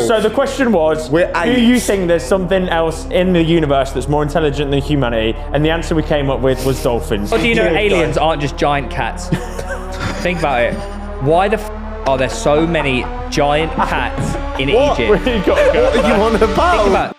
So the question was, do you think there's something else in the universe that's more intelligent than humanity? And the answer we came up with was dolphins. Or do you know aliens aren't just giant cats? Think about it. Why the are there so many giant cats in Egypt? What are you on about? Think about it.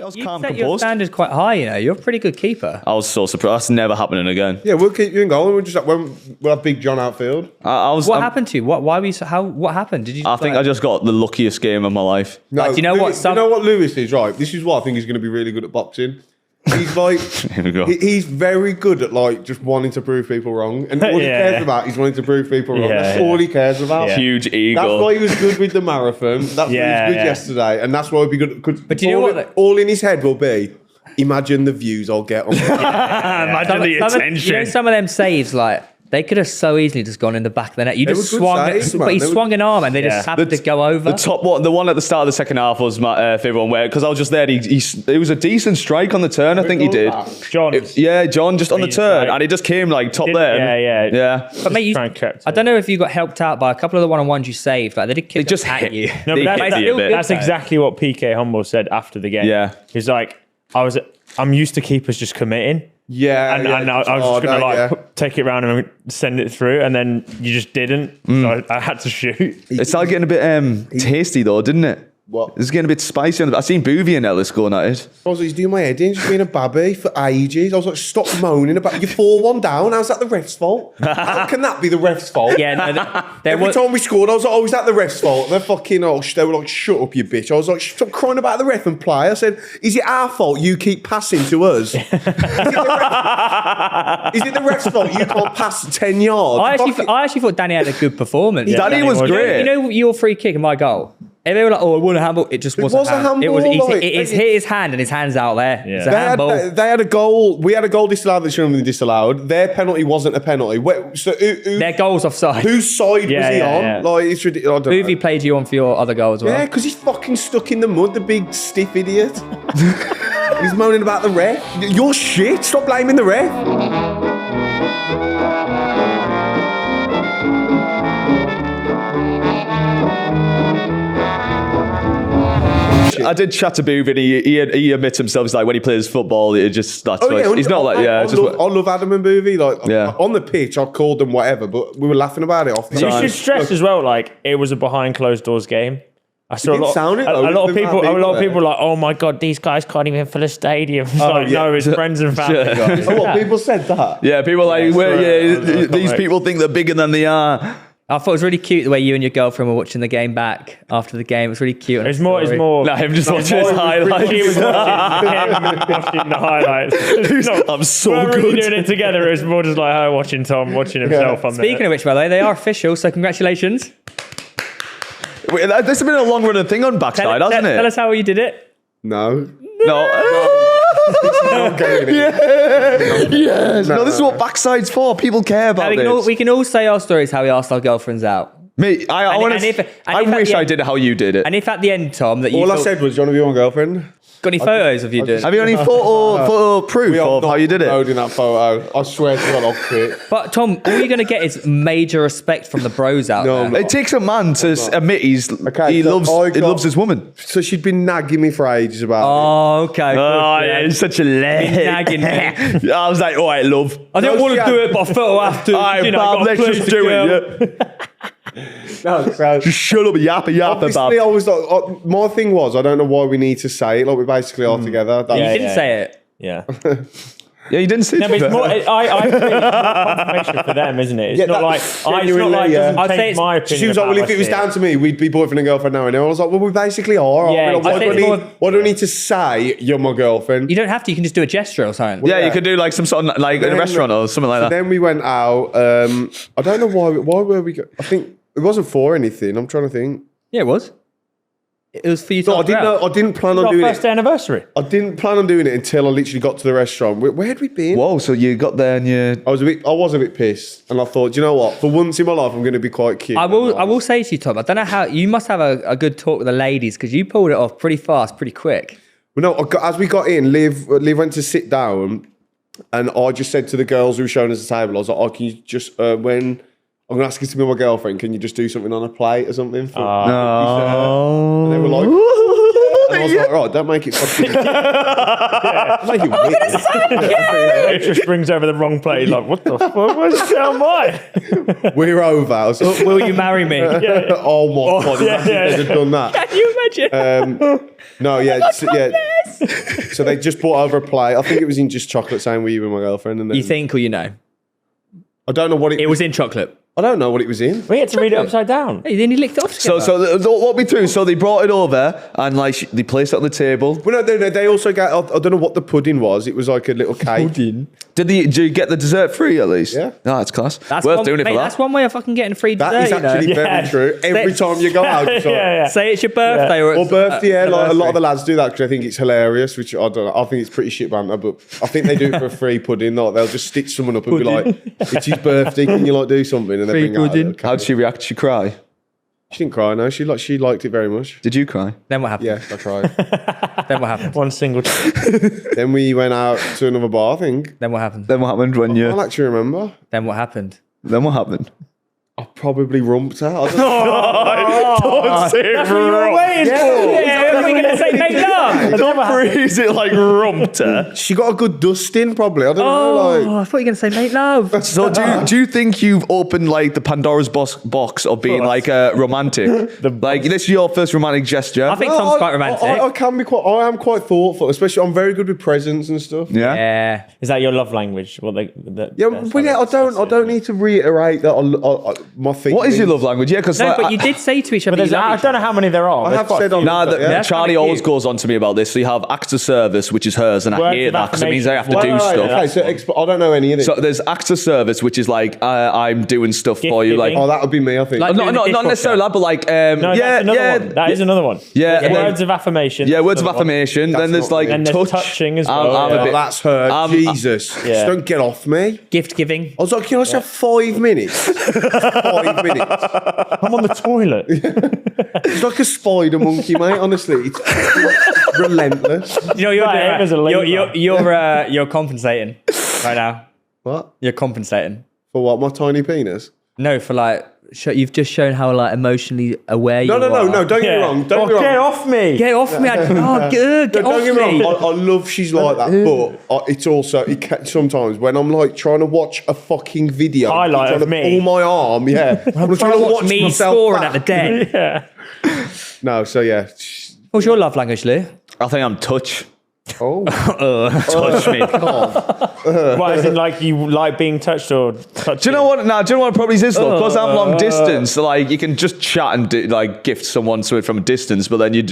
I was You calm, set your composed. standards quite high, you know. You're a pretty good keeper. I was so surprised. That's never happening again. Yeah, we'll keep you in goal. We'll have Big John outfield. What happened to you? Why were you so, what happened? Did you? I think I just got the luckiest game of my life. No, Like, do you know Lewis, what? you know what Lewis is, right? This is why I think he's going to be really good at boxing. He's like, Here we go. he's very good at like just wanting to prove people wrong, and all he cares about is wanting to prove people wrong. That's all he cares about. Huge ego. That's why he was good with the marathon. That's why he was good yesterday, and that's why he'll be good. But do you know what? All in his head will be, imagine the views I'll get on. Imagine the attention. You know, some of them saves, like, they could have so easily just gone in the back of the net. You just were good swung saves, it, man. but he They were- swung an arm and they just happened to go over. The top one, the one at the start of the second half was my favourite one, where because I was just there. It was a decent strike on the turn. I think he did. John. John, just on the turn, and it just came like top there. Yeah. But mate, I don't know if you got helped out by a couple of the one-on-ones you saved. Like they did kick just at hit you. No, but that's That's exactly what PK Humble said after the game. Yeah. He's like, I'm used to keepers just committing. Yeah, And I was just going to take it round and send it through, and then you just didn't. So I had to shoot. It started getting a bit tasty though, didn't it? What? It's getting a bit spicy. I seen Boovie and Ellis going at it. He's doing my head in, just being a babby for ages. I was like, stop moaning about you're 4-1 down. How's that the ref's fault? How can that be the ref's fault? Yeah, no, Every time we scored, I was like, oh, is that the ref's fault? They're fucking, they were like, shut up, you bitch. I was like, stop crying about the ref and play. I said, is it our fault you keep passing to us? Is it the ref's fault you can't pass 10 yards? I actually thought Danny had a good performance. Yeah, Danny was great. You know your free kick and my goal? And they were like, oh, I want a handball. It just wasn't was a handball, It was. like, It's hit his hand and his hand's out there. Yeah. It's a handball. They had a goal. We had a goal disallowed that shouldn't have been disallowed. Their penalty wasn't a penalty. So Their goal's offside. whose side was he on? Yeah. Like, it's ridiculous. I don't know. Boovie played you on for your other goal as well. Yeah, because he's fucking stuck in the mud, the big stiff idiot. He's moaning about the ref. You're shit. Stop blaming the ref. I did chat to Boovie, and he admits himself. He's like, when he plays football, it just he's not like I love Adam and Boovie. Like on the pitch, I called them whatever, but we were laughing about it off the You should stress as well, like, it was a behind closed doors game. I saw a lot of people were like, oh my God, these guys can't even fill a stadium. No, it's friends and family guys. Oh, what, people said that? Yeah, people are like, these people think they're bigger than they are. I thought it was really cute the way you and your girlfriend were watching the game back after the game. It was really cute. It's more. No, him just watching his highlights. He was watching the highlights. I'm so we're good. really doing it together. It's more just like her watching Tom watching himself on there. Speaking of which, by the way, they are official, so congratulations. Wait, this has been a long running thing on Backside, hasn't it? Tell us how you did it. No. Yes. No, this is what Backside's for. People care about this. We can all say our stories how we asked our girlfirms out. Mate, I wish I did it how you did it. And if at the end, Tom, that you All I said was, do you want to be my girlfriend? got any photos of you doing it? Have you any photo proof of how you did it? Loading that photo. I swear to God, I'll quit. But Tom, all you're going to get is major respect from the bros out there. It takes a man to admit he loves his woman. So she'd been nagging me for ages about Oh, okay. Oh, yeah, he's such a leg. Nagging me. I was like, all right, love. I didn't want to do it, but I felt I have to. All right, Bob, let's just do it. Yeah. Just shut up and yappa, Bob. I was like, my thing was, I don't know why we need to say it. Like, we basically are together. You didn't say it. Yeah. Yeah, you didn't say No, but it's more, I think it's more confirmation for them, isn't it? It's not like, I'd say it's my opinion. She was like, well, if it was down to me, we'd be boyfriend and girlfriend now. And I was like, well, we basically are. Yeah, why do I need to say you're my girlfriend? You don't have to. You can just do a gesture or something. Yeah, you could do like some sort of, like in a restaurant or something like that. Then we went out. I don't know why were we I think it wasn't for anything. I'm trying to think. Yeah, it was. It was for you to No, I didn't plan on Our doing first it. anniversary. I didn't plan on doing it until I literally got to the restaurant. Where had we been? Whoa, so you got there and you... I was a bit pissed, and I thought, you know what? For once in my life, I'm going to be quite cute. I will say to you, Tom, I don't know how, you must have a good talk with the ladies because you pulled it off pretty fast, pretty quick. Well, no, as we got in, Liv went to sit down, and I just said to the girls who were showing us the table, I was like, oh, can you just, when I'm going to ask you to be my girlfriend, can you just do something on a plate or something? For No. right, don't make it fucking... Make it weird. It just brings over the wrong plate. Like, what the fuck? Where's it on mine? We're over. I was like, Will you marry me? oh my God, imagine they'd have done that. Can you imagine? No, yeah. So they just brought over a plate. I think it was in just chocolate, saying, were you with my girlfriend? And then, You think or you know? I don't know what It was in chocolate. I don't know what it was in. We had to read it upside down. Hey, then he licked it off So walk me through. So they brought it over and like they placed it on the table. Well, no, they also got, I don't know what the pudding was. It was like a little cake. Pudding. Did you get the dessert free at least? Yeah. No, that's class. That's Worth one, doing it mate, for That's that. one way of fucking getting free dessert. That is actually very true. Every time you go out, it's like, Say it's your birthday or it's birthday, like a lot of the lads do that because I think it's hilarious, which I don't know. I think it's pretty shit banter, but I think they do it for a free pudding. Like, they'll just stitch someone up and be like, it's his birthday, can you like do something? And they bring out a little cake. How did she react? Did she cry? She didn't cry, no. She liked it very much. Did you cry? Then what happened? Yeah, I cried. Then what happened? One single. Then we went out to another bar, I think. Then what happened? Then what happened when you? I'll actually remember. Then what happened? Then what happened? I probably rumped her. I don't know. Don't say it wrong. Yeah, we're going to say make love. Don't phrase it like rumped her. She got a good dusting, probably. I don't know. Like, I thought you were going to say make love. So do you think you've opened like the Pandora's box of being like a romantic? Like this is your first romantic gesture? I think Tom's quite romantic. I can be quite. I am quite thoughtful, especially. I'm very good with presents and stuff. Yeah. Yeah. Is that your love language? What they? Yeah, well, yeah. I don't need to reiterate that. My thing. What is your love language? Yeah, because No, but you did say to each other. I don't know how many there are. I have said on. Nah, yeah. Charlie always goes on to me about this. So you have acts of service, which is hers, and I Words hate of that because it means I have to affirmation. do Right, stuff. Okay, so I don't know any of this. So there's acts of service, which is like I'm doing stuff for you, like giving. Oh, that would be me, I think. Like- not necessarily that, but like No, that's another one. That is another one. Yeah, Words of affirmation. yeah, words of Another one. affirmation. That's Then there's not like me. And there's touch. touching as I'm well. a Oh, bit- that's her. Jesus. Yeah. Just don't get off me. Gift giving. I was like, can I just have 5 minutes? 5 minutes. I'm on the toilet. It's like a spider monkey, mate. Honestly, it's relentless. You know you're Right, as a doing. You're compensating right now. What? You're compensating. For what? My tiny penis? No, for like you've just shown how like emotionally aware you are. No. Don't get me wrong. Don't get me wrong. Get off me. Get off me! Get Don't off get me me! wrong. I love she's like that, but it's also sometimes when I'm like trying to watch a fucking video, Highlight trying of to me. pull my arm. Yeah, I'm Trying to watch me myself scoring back. at the den. Yeah. No, so yeah. What's your love language, Lou? I think I'm touch. Oh, Touch me. What, as in like you like being touched or touched? Do you know what? Now, do you know what probably is though? Because I'm long distance, so, like you can just chat and like gift someone something from a distance, but then you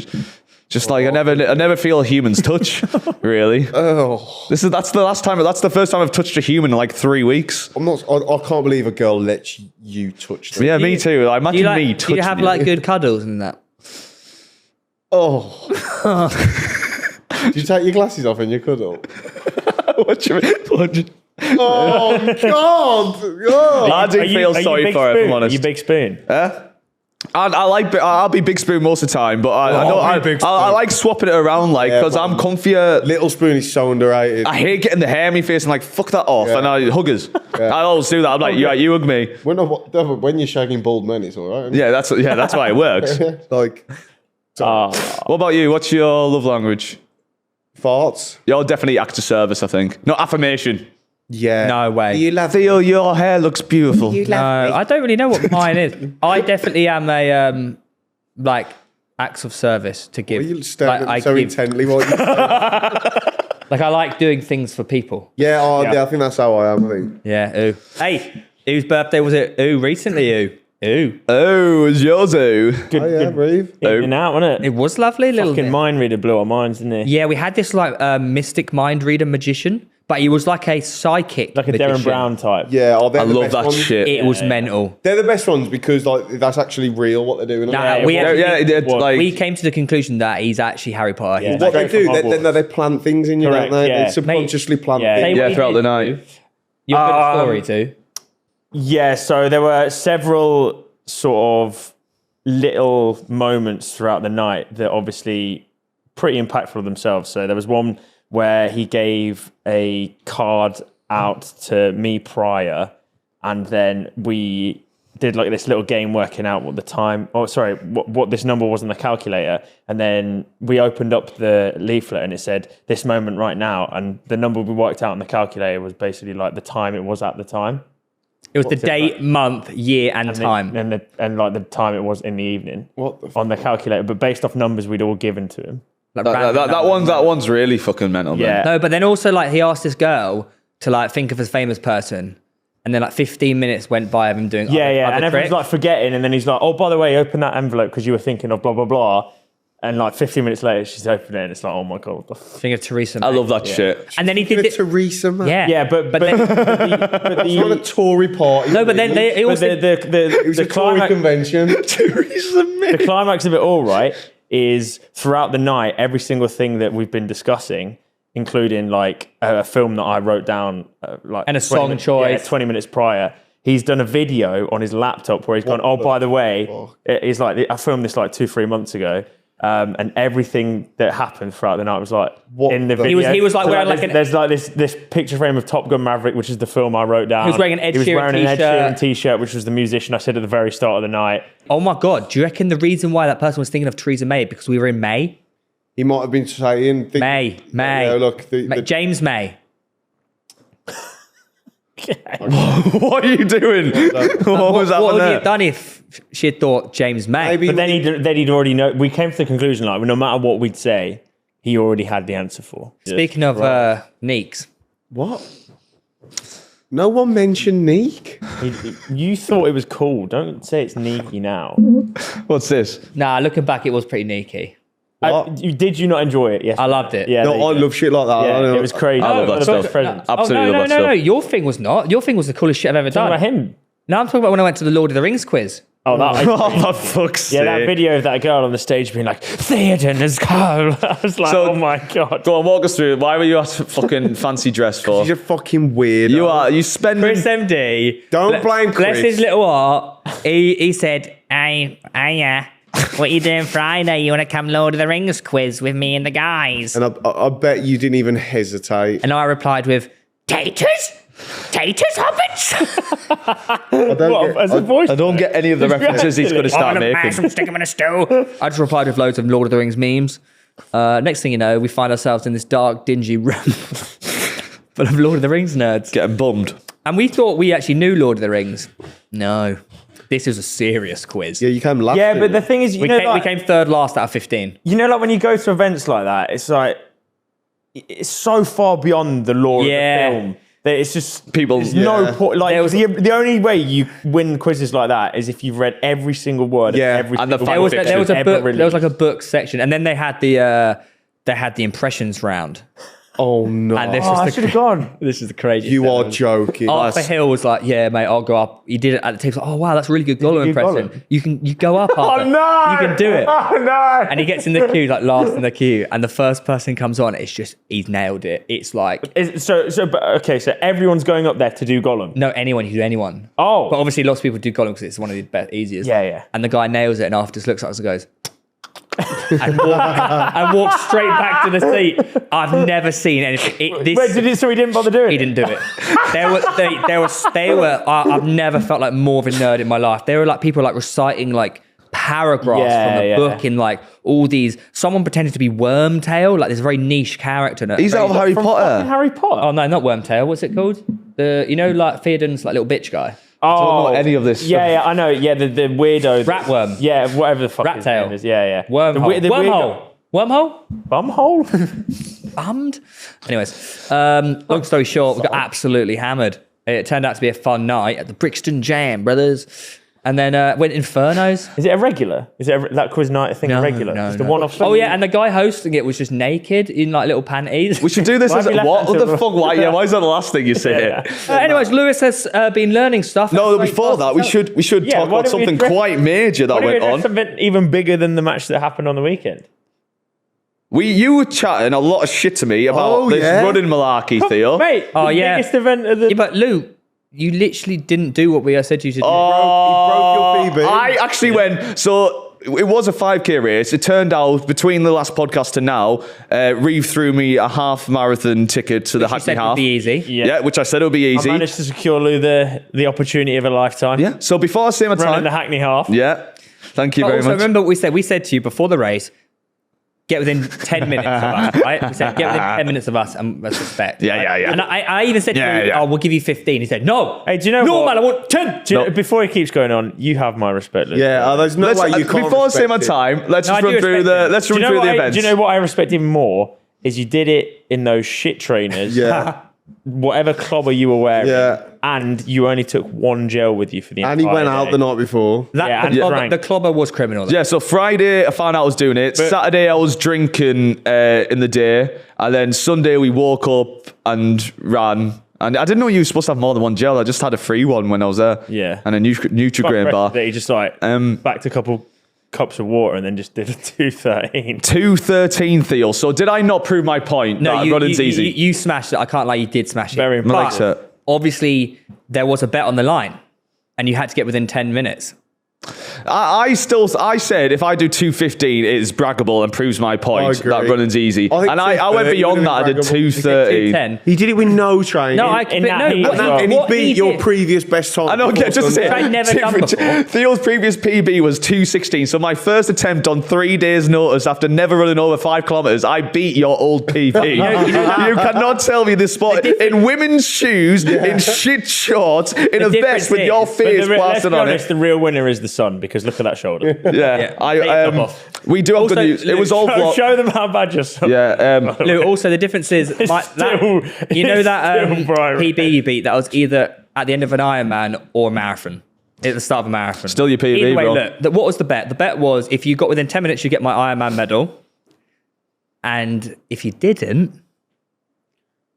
just like I never feel a human's touch. Really? oh. That's the first time I've touched a human in like 3 weeks. I can't believe a girl lets you touch them. Yeah, me too. I imagine me touching Do you have like good cuddles and that? Oh. Do you take your glasses off and you cuddle? What do you mean? Oh, God. God. I do feel sorry for her, if I'm Are honest. you big spoon? I'll be big spoon most of the time, but I like swapping it around, like because I'm comfier. Little spoon is so underrated. I hate getting the hair in my face and like fuck that off, Yeah. and I huggers. I always do that. I'm like, you hug me. When you're shagging bald men, it's all right. Yeah, that's why it works. Like What about you? What's your love language? farts. You're definitely act of service, I think. No, affirmation. Yeah. No way. You love Theo, your hair looks beautiful. No, I don't really know what mine is. I definitely am a like acts of service to give. Why are you staring Like, at me so intently? While you like I like doing things for people. yeah, I think that's how I am. I think. Yeah. Ooh. Hey, whose birthday was it? Ooh, recently. Ooh. Oh, it's yours, oh. Good, Oh yeah, good breathe. in and out, wasn't it? It was lovely. Little Fucking mind reader blew our minds, didn't he? Yeah, we had this like mystic mind reader magician, but he was like a psychic, Like a magician. Darren Brown type. Yeah, I love that shit. It was mental. They're the best ones because like that's actually real what they're doing. Nah, we like came to the conclusion that he's actually Harry Potter. Yeah. He's what like, they do, Hogwarts. they plant things in you, Correct, don't they? yeah. They subconsciously plant Yeah. things. Say- throughout the night. you've got a story too. Yeah, so there were several sort of little moments throughout the night that obviously pretty impactful themselves. So there was one where he gave a card out to me prior, and then we did like this little game working out what the time, what this number was on the calculator. And then we opened up the leaflet and it said this moment right now. And the number we worked out on the calculator was basically like the time it was at the time. It was the date, month, year, and time. And like the time it was in the evening What on the calculator, but based off numbers we'd all given to him. Like That one's really fucking mental. Yeah. Man. No, but then also like he asked this girl to like think of a famous person, and then like 15 minutes went by of him doing other And everyone's tricks. like forgetting, and then he's like, oh, by the way, open that envelope because you were thinking of blah blah blah. And like 15 minutes later, she's opened it, and it's like, oh my god. Think of Theresa May. I love that shit. And then he did it. Theresa, man. Yeah, Yeah, but then, It's not a Tory party. no, but then they but also it was the a Tory climax, convention. Theresa May. the climax of it all, right, is throughout the night, every single thing that we've been discussing, including like a film that I wrote down, like And a 20 song minutes- choice. 20 minutes prior. He's done a video on his laptop where he's gone, oh, by the way, he's like, I filmed this like 2-3 months ago. And everything that happened throughout the night was like in the video. He was like wearing like there's like this picture frame of Top Gun Maverick, which is the film I wrote down. He was wearing an Ed Sheeran Sheeran t-shirt, which was the musician I said at the very start of the night. Oh my god, do you reckon the reason why that person was thinking of Theresa May because we were in May? He might have been saying... May. Yeah, look, James May. What are you doing? What was What happening would he there? have done if she had thought James May? Maybe- But then he'd already know. We came to the conclusion like no matter what we'd say, he already had the answer for. Speaking of Neeks, What? No one mentioned Neek. You thought it was cool. Don't say it's sneaky now. What's this? nah, looking back, it was pretty neaky. Did you not enjoy it? Yes, I loved it. Yeah, No, there you I go. love shit like that. I Yeah, know. it was crazy. I love that One of the stuff. best presents. Absolutely no, love that stuff. Your thing was not. Your thing was the coolest shit I've ever Talking done. about him. No, I'm talking about when I went to the Lord of the Rings quiz. Oh, that. Oh, for fuck's Yeah, that sake. video of that girl on the stage being like, Theoden is cold. I was like, So- oh my God. Go on, walk us through it. Why were you at fucking fancy dress for? He's a fucking weird. You spending... Chris MD. Don't blame Chris. Bless his little heart. He said, yeah. What you doing Friday? You want to come Lord of the Rings quiz with me and the guys? And I bet you didn't even hesitate. And I replied with, taters? Taters, hobbits? I don't What, get- as a voice? I don't get any of the references he's going to start making. Stick them in a stew. I just replied with loads of Lord of the Rings memes. Next thing you know, we find ourselves in this dark, dingy room full of Lord of the Rings nerds. Getting bummed. And we thought we actually knew Lord of the Rings. No. This is a serious quiz. Yeah, you came last. Yeah, didn't but you? the thing is, We came third last out of 15. you know, like when you go to events like that, it's like, it's so far beyond the lore Yeah. of the film that it's just People- There's yeah. no point. Like There was- the only way you win quizzes like that is if you've read every single word. Yeah, of every and the single fan There was, book there was a ever book. There was released. like a book section, and then they had the impressions round. Oh no! And this Oh, I was should the have gone. this is the craziest. You ever. are joking. Arthur Hill was like, "Yeah, mate, I'll go up." He did it at the table. Oh wow, that's a really good Gollum good impression. Gollum. You go up. Arthur. Oh no! You can do it. Oh no! And he gets in the queue, like last in the queue, and the first person comes on. It's just he's nailed it. It's like So everyone's going up there to do Gollum. no anyone you can do anyone. Oh. but obviously lots of people do Gollum because it's one of the easiest. Yeah, yeah. And the guy nails it, and after just looks at us and goes. and walks straight back to the seat. I've never seen anything. So he didn't bother doing He it? didn't do it. They were. I've never felt like more of a nerd in my life. There were like people like reciting like paragraphs from the book in like all these. Someone pretended to be Wormtail, like this very niche character. He's out of Harry From Potter. fucking Harry Potter. Oh no, not Wormtail. What's it called? Like Theoden's like little bitch guy. Oh, don't know any of this Yeah, stuff. yeah, I know. Yeah, the weirdo. Ratworm. Yeah, whatever the fuck Rat his tail. name is. Yeah, yeah. Wormhole. The weirdo- Wormhole. Bumhole? Bummed. Anyways, long story short, we got absolutely hammered. It turned out to be a fun night at the Brixton Jam, brothers. And then went Infernos. Is it a regular? Is it that quiz night thing a regular? No, Just no. a one-off thing? Oh yeah, and the guy hosting it was just naked in like little panties. We should do this Why as have you left what that the to- fuck? Why is that the last thing you say? Yeah. Anyways, Lewis has been learning stuff. No, That's before great. that, we should Yeah, talk why about don't we something address- quite major that Why don't we went address on. something even bigger than the match that happened on the weekend? You were chatting a lot of shit to me about this yeah? running malarkey, Theo. Mate, Oh, the yeah. biggest event of the... Yeah, but Lou, you literally didn't do what we said you to do. Oh, He broke your PB. I actually went. So it was a 5K race. It turned out between the last podcast to now, Reeve threw me a half marathon ticket to the Hackney half. Would be easy. Yeah, which I said it would be easy. I managed to secure Lou the opportunity of a lifetime. Yeah. So before I say my Running time, the Hackney half. yeah. Thank you But very also much. remember what we said? We said to you before the race, get within 10 minutes of us, right? We said, get within 10 minutes of us and let's respect. Yeah, right? yeah, yeah. And I even said to Yeah, you, yeah. oh, we'll give you 15. He said, no. Hey, do you know no, what? man, I want 10. Do you know, before he keeps going on, you have my respect, Lou. Yeah, there's no way you can't. Before I say my respect it. time, let's No, just I do run through respect the it. let's Do run you know through what the I- events. Do you know what I respect even more? Is you did it in those shit trainers. Yeah. Whatever clobber you were wearing. Yeah. And you only took one gel with you for the entire And he went out day. the night before. Yeah, and drank. The clobber was criminal. Though. Yeah, so Friday I found out I was doing it. Saturday I was drinking in the day, and then Sunday we woke up and ran. And I didn't know you were supposed to have more than one gel. I just had a free one when I was there. Yeah. And a Nutrigrain bar. That he just backed a couple cups of water and then just did a 2:13. 2:13, Theo. So did I not prove my point? No, that running's easy. You smashed it. I can't lie, you did smash it. Very Likes impressive. it. Obviously, there was a bet on the line, and you had to get within 10 minutes. I said if I do 2:15, it is braggable and proves my point agree. that running's easy. I think And I went 2:30 beyond would've that. I been did braggable. You said 2:30. 2:10. He did it with no training. No, in that heat what as well. and he what beat your did- previous best time. I know, before just to say, Sunday. I'd never done before. Theo's previous PB was 2:16. So my first attempt on 3 days' notice after never running over 5 kilometers, I beat your old PB. You cannot tell me this sport in women's shoes, in shit shorts, in a difference vest with is- your But face let's plastered be on honest, it. the real winner is the sun because look at that shoulder. Yeah, Take them off. we do have Also, good news. It was all show, vlog. show them how bad your son. Yeah, Lou, also the difference is, It's still- you know it's that still bright red. PB you beat, that was either at the end of an Ironman or a marathon. At the start of a marathon. Still your PB, Either way, bro. look, what was the bet? The bet was if you got within 10 minutes, you get my Ironman medal. And if you didn't,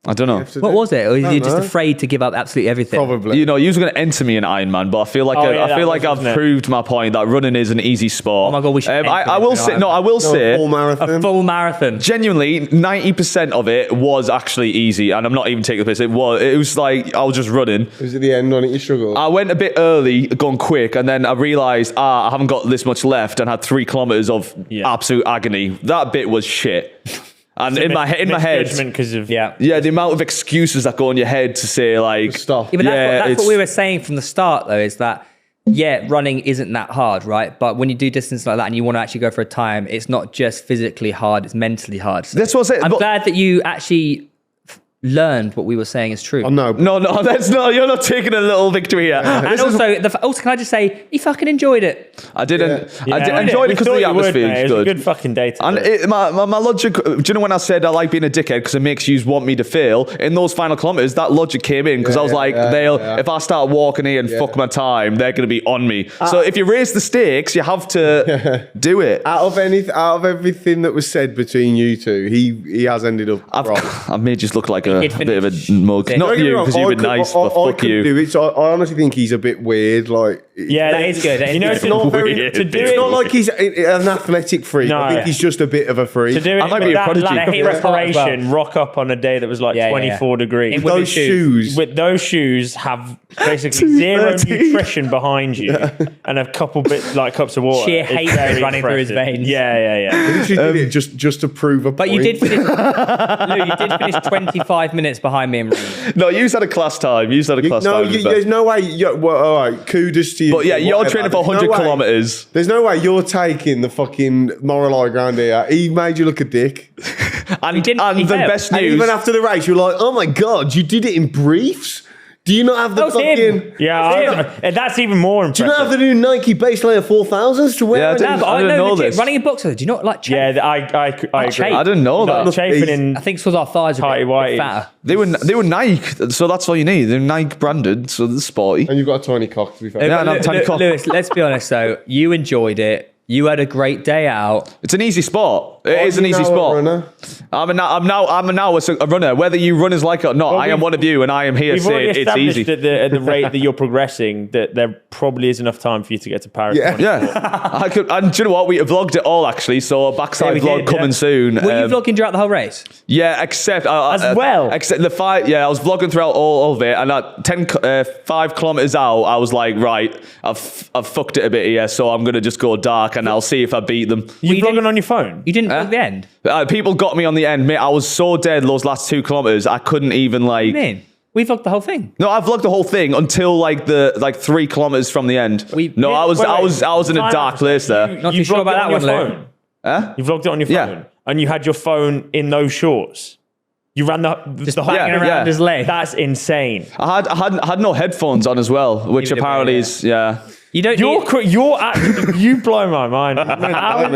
I don't know. what was it? Or were you just know. afraid to give up absolutely everything? Probably. You know, you was going to enter me in Ironman, but I feel like Oh, yeah, I that feel was, like I've wasn't it? proved my point that running is an easy sport. Oh my God, we should enter I you will in say Ironman. no. I will say Full marathon. A full marathon. genuinely 90% of it was actually easy, and I'm not even taking the piss. It was like I was just running. Was it the end on it you struggled? I went a bit early, gone quick, and then I realised I haven't got this much left, and had 3 kilometers of absolute agony. That bit was shit. And in my head, because of Yeah. yeah, the amount of excuses that go in your head to say like Stop. Yeah, but that's it's- what we were saying from the start, though, is that, yeah, running isn't that hard, right? But when you do distance like that and you want to actually go for a time, it's not just physically hard, it's mentally hard. So That's what I said. I'm but- glad that you actually learned what we were saying is true. Oh, no. No, that's not. You're not taking a little victory here. And also, can I just say, he fucking enjoyed it. I didn't. Yeah, I enjoyed it because of the atmosphere. It was a good fucking day. And my logic, do you know when I said I like being a dickhead because it makes you want me to fail? In those final kilometers, that logic came in because I was like, if I start walking here and fuck my time, they're going to be on me. So if you raise the stakes, you have to do it. Out of everything that was said between you two, he has ended up wrong. I've made you look like a did bit of a finish. mug. Don't Not Don't get me you wrong, because you've been I nice, could- but I fuck could you. do it. So I honestly think he's a bit weird. Like, Yeah, That is good. You know, it's not very. Weird. to do It's it, not like he's an athletic freak. No. I think he's just a bit of a freak. to do it. I might be a that, prodigy. Like, Yeah. preparation, rock up on a day that was like Yeah, yeah, 24 degrees. In Those women's shoes. With those shoes have basically zero 2:13. nutrition behind you and a couple bit like cups of water. Sheer It's hate very running through his impressive. veins. Yeah. He literally did it just to prove a But point. you did finish, Lou, you did finish 25 minutes behind me and Reed. No, you had a class time. You had a class time. there's no way. Well, all right, kudos to you. But yeah, you're whatever. training for There's 100 no way- kilometers. There's no way you're taking the fucking moral high ground here. He made you look a dick. And, didn't- and he the failed. best And news. even after the race, you're like, oh my God, you did it in briefs? Do you not have the That was him. fucking... Yeah, and that's even more Do you not have impressive. the new Nike base layer 4000s to wear? Yeah, I on didn't- your- But I I didn't know know legit, this. running in boxers, do you not like chafe? Yeah, I agree. chafe. I didn't know Not that. chafing in I think it's because our thighs are a Tighty bit whities. fatter. They were Nike, so that's all you need. They're Nike branded, so they're sporty. And you've got a tiny cock, to be fair. Yeah, and I'm tiny cock. Lewis, let's be honest though. You enjoyed it. You had a great day out. It's an easy sport. It is an easy Now a spot. runner. I'm now a runner. Whether you runners like it or not, Well, I am one of you, and I am here We've saying already it's established easy. that at the rate that you're progressing, that there probably is enough time for you to get to Paris. Yeah. Yeah, I could. And do you know what? We have vlogged it all actually. So a backside we vlog did, coming yeah. soon. Were you vlogging throughout the whole race? Yeah, except As well? Except the 5. Yeah, I was vlogging throughout all of it, and at 5 kilometers out, I was like, right, I've fucked it a bit here, so I'm gonna just go dark, and I'll see if I beat them. You vlogging on your phone? You didn't vlog the end? People got me on the end, mate. I was so dead those last 2 kilometers. I couldn't even What do you mean? We vlogged the whole thing. No, I vlogged the whole thing until like 3 kilometers from the end. I was in a dark place there. Not too sure about that one, Lou. Huh? You vlogged it on your Yeah. phone, and you had your phone in those shorts. You ran the whole banging around yeah. his leg. That's insane. I had no headphones on as well, which Even if apparently we- is yeah. You don't You're actually, you blow my mind.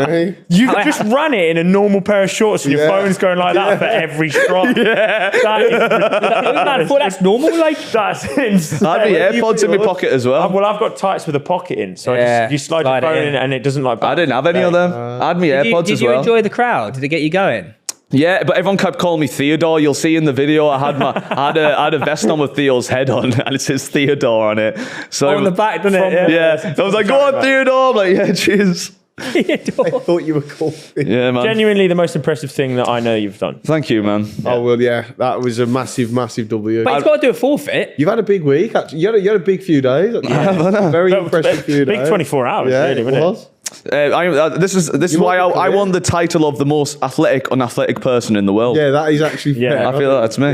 Me. You just ran it in a normal pair of shorts, and your Yeah. phone's going like that for every stride. Yeah, I thought that's normal. Like, that's insane. I had my AirPods in my pocket as well. Well, I've got tights with a pocket in, so Yeah, you slide slide your it phone in. in, and it doesn't like. I didn't have any of them. I had my AirPods did as you well. enjoy the crowd? Did it get you going? Yeah, but everyone kept calling me Theodore. You'll see in the video, I had a vest on with Theo's head on, and it says Theodore on it. So On the back, doesn't it? yeah. I was like, go on, Theodore. I'm like, yeah, cheers. I thought you were cool. Yeah, man. Genuinely, the most impressive thing that I know you've done. Thank you, man. Oh well, yeah, that was a massive W. But he's got to do a forfeit. You've had a big week. Actually. You had a big few days. Very impressive few days. Big 24 hours, Yeah, really, it wasn't it? was. This is You why want the I career? won the title of the most unathletic person in the world. Yeah, that is actually. Yeah, fair. I feel that's me.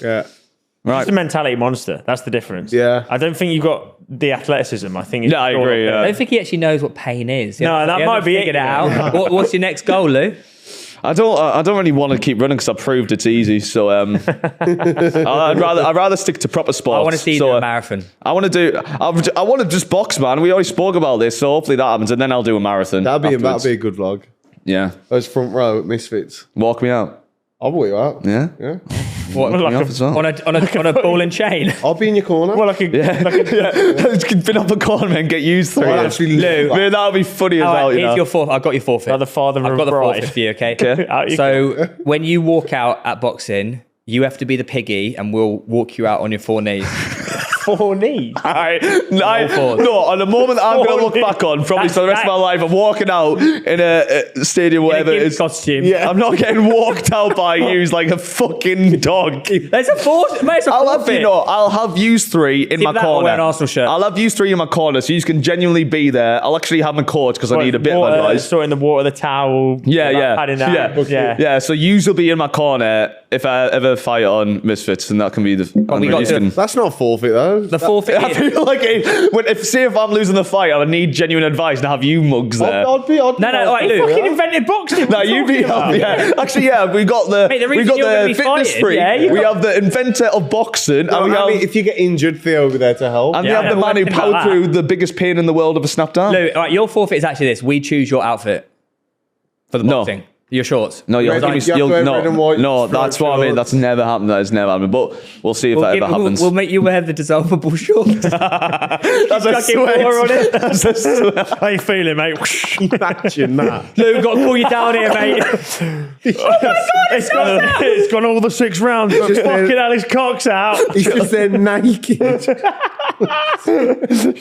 Yeah. Right. It's a mentality monster. That's the difference. Yeah. I don't think you got the athleticism. I think. It's Yeah, I all agree, up there. I don't think he actually knows what pain is. No, that He might hasn't be it, figured you out. What's your next goal, Lou? I don't really want to keep running because I proved it's easy. So I'd rather stick to proper sports. I want to see you do a marathon. I want to just box, man. We already spoke about this, so hopefully that happens, and then I'll do a marathon. That'd be afterwards. a good vlog. Yeah. Those front row at Misfits. Walk me out. I'll walk you out. Yeah. Yeah. What? Like Me off as well. On a ball and chain. I'll be in your corner. Well, like a, Been up a corner and get used through I'll it. actually Lou. Man, that would be funny as All hell. right, You here's know? your forfeit. I've got your forfeit. the father I've of got the bride. forfeit for you, okay? Okay. Out you So when you walk out at boxing, you have to be the piggy, and we'll walk you out on your 4 knees. 4 knees. No, on the moment I'm going to look back on, probably for the rest of my life, I'm walking out in a stadium, whatever it is. Costume. I'm not getting walked out by yous like a fucking dog. There's a forfeit. Mate, it's a I'll have, forfeit. I'll have yous 3 in my that or corner. wear an Arsenal shirt. I'll have yous 3 in my corner, so you can genuinely be there. I'll actually have my coach because I need a bit of advice. Sorting the water, the towel. Yeah. Yeah. So yous will be in my corner if I ever fight on Misfits, and that can be the. we got to- That's not a forfeit though. The forfeit. I feel like if I'm losing the fight, I would need genuine advice and have you mugs there. I'd be. No, all right, Lou. Fucking invented boxing. No, you'd be yeah. Actually, yeah, we got the Mate, the we reason got you're gonna the be fitness fighting, freak. yeah, you we got- have the inventor of boxing, and we I have mean, if you get injured, Theo will be there to help. and we Yeah, have the man who think about powered that. through the biggest pain in the world of a snap down. Lou, all right, your forfeit is actually this. We choose your outfit for the No. boxing. Your shorts. No, you'll Red- give me. you have to wear red and white No, striped that's what I mean. shorts. That's never happened. That has never happened. But we'll see if that ever happens. We'll make you wear the dissolvable shorts. That's a Chucking sweat. water on it. That's a sweat. How you feeling, mate? Imagine that. Lou, got to pull you down here, mate. It's gone all the 6 rounds. But just fucking there. hell, his cock's out. He's just there naked.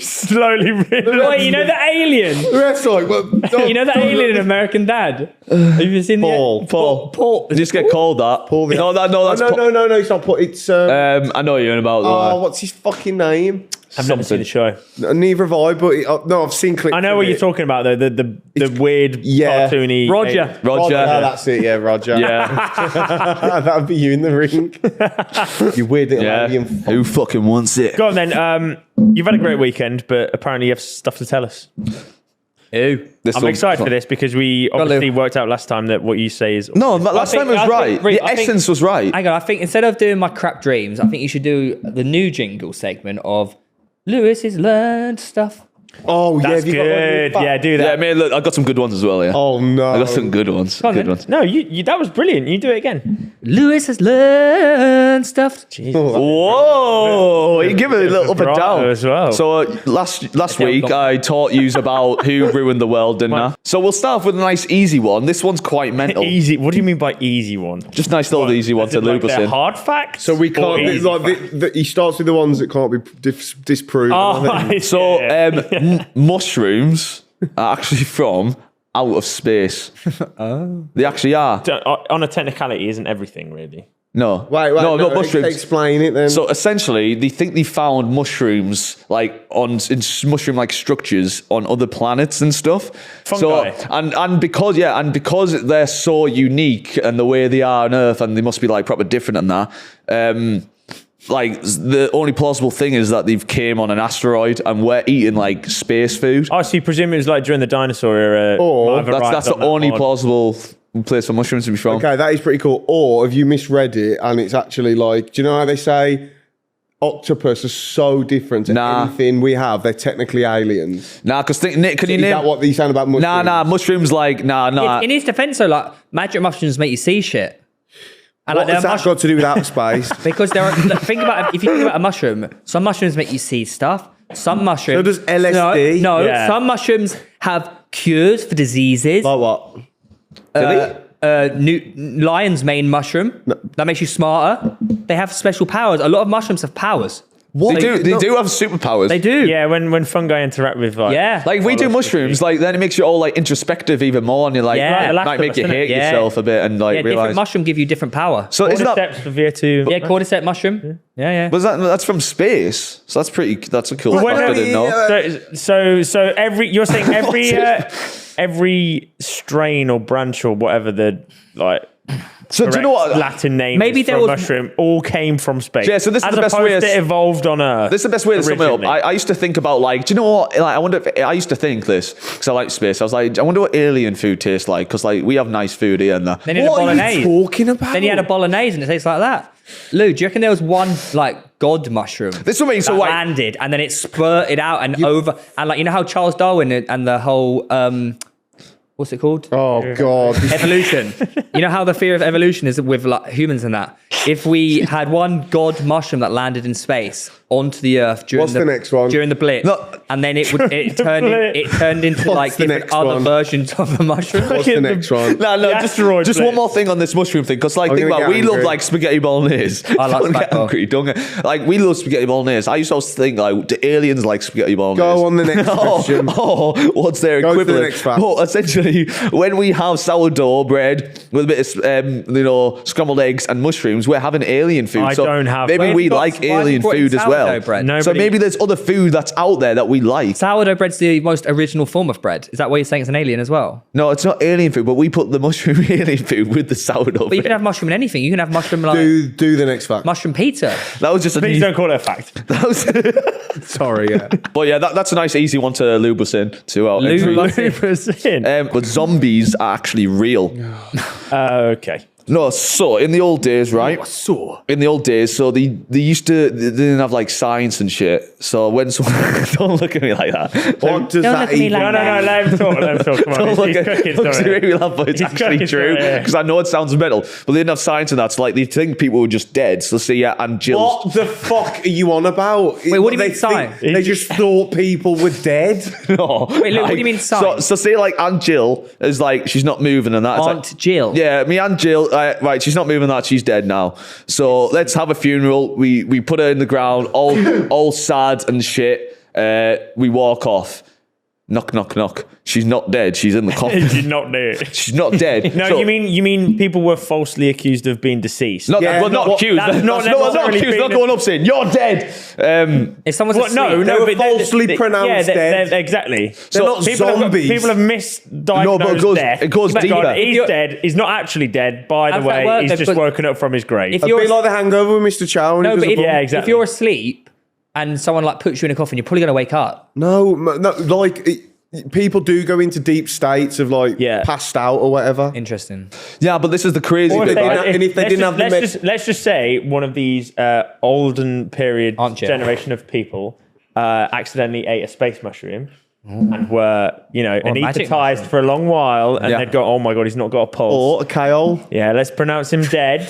Slowly realising. Wait, you know the alien? The ref's like, well, You know the alien in American Dad? Have you seen Paul. Paul. You just get called that. Paul the- No, that's no, no, it's not. It's I know what you're in about. oh, what's his fucking name? I've never seen the show. Neither have I, but no, I've seen clips. I know of what it. you're talking about, though. The weird, Yeah. cartoony. Roger. Roger. Yeah, that's it. Yeah, Roger. Yeah. That'd be you in the ring. You weird little Yeah. alien. Who fucking wants it? Go on then. You've had a great weekend, but apparently you have stuff to tell us. Ew. I'm excited for this because we obviously worked out last time that what you say is No, last think- time it was I think- right. Reece, The I think- essence was right. Hang on, I think instead of doing my crap dreams, I think you should do the new jingle segment of Lewis's learned stuff. Oh yeah, That's have you got one good. back? Yeah, do Yeah, that. man, look, I got some good ones as well. Yeah. Oh no. I got some good ones. on Good then. ones. No, you that was brilliant. You do it again. Lewis has learned stuff. Whoa! You give it a little up and down as well. So last week I taught you about who ruined the world, didn't I? So we'll start off with a nice easy one. This one's quite mental. Easy. What do you mean by easy one? Just nice little easy one to lube us in. Hard facts. So we can't. He starts with the ones that can't be disproven. Oh, So mushrooms are actually from out of space. They actually are. On a technicality, isn't everything really? No. Wait, no, not mushrooms. Explain it then. So essentially, they think they found mushrooms like in mushroom-like structures on other planets and stuff. Fungi. So and because they're so unique and the way they are on Earth, and they must be like proper different than that. Like the only plausible thing is that they've came on an asteroid and we're eating like space food. Oh, so you presume it was like during the dinosaur era? Or That's the only plausible place for mushrooms to be from. Okay, that is pretty cool. Or have you misread it and it's actually like, do you know how they say octopus are so different to anything we have? They're technically aliens. Nah, because can you name? Is that what they sound about mushrooms? Nah, mushrooms like nah. In his defense, though, like magic mushrooms make you see shit. And What's like, that got to do with outer space? Because there are. If you think about a mushroom, some mushrooms make you see stuff. Some mushrooms. So does LSD? No. Yeah. Some mushrooms have cures for diseases. Like what? Lion's mane mushroom. That makes you smarter. They have special powers. A lot of mushrooms have powers. What? They do have superpowers. They do. Yeah, when fungi interact with like... Yeah. Like if we do mushrooms, like then it makes you all like introspective even more, and you're like, Yeah. might make you hate Yeah. yourself a bit and like Yeah, different realize. mushroom give you different power. So isn't that? Cordyceps for VO2. Yeah, cordyceps mushroom. Yeah. That's from space. So that's a cool fact I didn't know. So you're saying every strain or branch or whatever the like... So do you know what? Latin name Maybe is there for a was- mushroom all came from space. Yeah, so this is as the best way opposed to it evolved on Earth. This is the best way to sum it up. originally. I used to think about like, do you know what? Like, I wonder if I used to think this because I like space. I was like, I wonder what alien food tastes like because like we have nice food here and that. Then you had a What are bolognese. you talking about? Then you had a bolognese and it tastes like that. Lou, do you reckon there was one like god mushroom This is what I mean. So that like, landed and then it spurted out and over and like you know how Charles Darwin and the whole what's it called? Oh God! Evolution. You know how the fear of evolution is with like humans and that. If we had one god mushroom that landed in space onto the Earth during What's the next one? during the blitz, No. and then it turned into like the different next other one? versions of the mushroom. What's the next one? no, asteroid just blitz. one more thing on this mushroom thing because like I'm think gonna about get we love angry. like spaghetti bolognese. I like Don't get spaghetti. angry, don't get like we love spaghetti bolognese. I used to always think like do aliens like spaghetti bolognese? Go on the next question. What's their Go to the equivalent? next fact. Well, essentially, when we have sourdough bread with a bit of scrambled eggs and mushrooms, we're having alien food. I so don't have maybe that. we Why like have you alien brought in food as well. sourdough bread? No. So Nobody- maybe there's other food that's out there that we like. Sourdough bread's the most original form of bread. Is that why you're saying it's an alien as well? No, it's not alien food, but we put the mushroom alien food with the sourdough But you bread. can have mushroom in anything. You can have mushroom like Do the next fact. mushroom pizza. That was just a Please don't call it a fact. that was, Sorry, yeah. but yeah, that's a nice easy one to lube us in to our Lube entry. us in. But zombies are actually real. Okay. No, so in the old days, right? In the old days, so they didn't have like science and shit. So when someone don't look at me like that. What does Don't that look at me even? like No, let him talk. Come on. Don't look He's at cooking, look, sorry. you make me laugh, but it's He's actually cooking, true sorry, because I know it sounds metal, but they didn't have science in that. So like they think people were just dead. So see, yeah, and Jill. What the fuck are you on about? Wait, what do you mean They science? They just thought people were dead. No. Wait, look, what do you mean science? So say like Aunt Jill is like she's not moving and that. It's Aunt like, Jill. Yeah, me Aunt Jill. Right, she's not moving. That she's dead now. So let's have a funeral. We put her in the ground, all sad and shit. We walk off. Knock, knock, knock. She's not dead. She's in the coffin. She's not there. She's not dead. No, So- you mean people were falsely accused of being deceased? Not, Yeah, well, not not- accused. that's not not necessarily accused. Not being- going up saying you're dead. If someone's What? asleep, No, were but falsely pronounced dead. Exactly. They're not zombies. People have misdiagnosed No, but death. it goes But deeper. God, he's dead. He's not actually dead, by the How's that way. work He's then? just But woken up from his grave. if A you're bit like the Hangover with Mr. Chow. when he no, does but a if, bump. Yeah, exactly. if you're asleep and someone like puts you in a coffin, you're probably going to wake up. No, people do go into deep states of like Yeah. passed out or whatever. Interesting. Yeah, but this is the crazy Or bit, right? and if they didn't have the let's just say one of these olden period Aren't you? generation of people accidentally ate a space mushroom and were magic anesthetized for a long while, and Yeah. they'd go, "Oh my god, he's not got a pulse." Or a Kale. Yeah, let's pronounce him dead.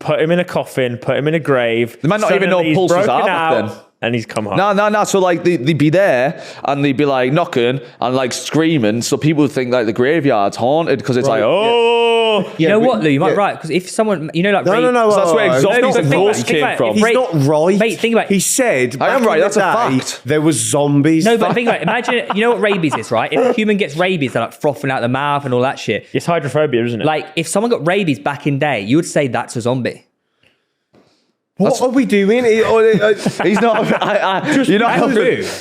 put him in a coffin, put him in a grave. They might not even know Suddenly he's pulses broken are back out, then. and he's come home. No. So like they'd be there and they'd be like knocking and like screaming. So people would think like the graveyard's haunted because it's like, oh, You know what, Lou? You might be right, because if someone, you know, like No. So that's where He's zombies and ghosts think came about it. from. He's not right. Mate, think about it. He said, I am back right, in that's the a day, fact. there was zombies. No, but think about it. Imagine, you know what rabies is, right? If a human gets rabies, they're like frothing out the mouth and all that shit. It's hydrophobia, isn't it? Like, if someone got rabies back in day, you would say that's a zombie. What are we doing? He's not.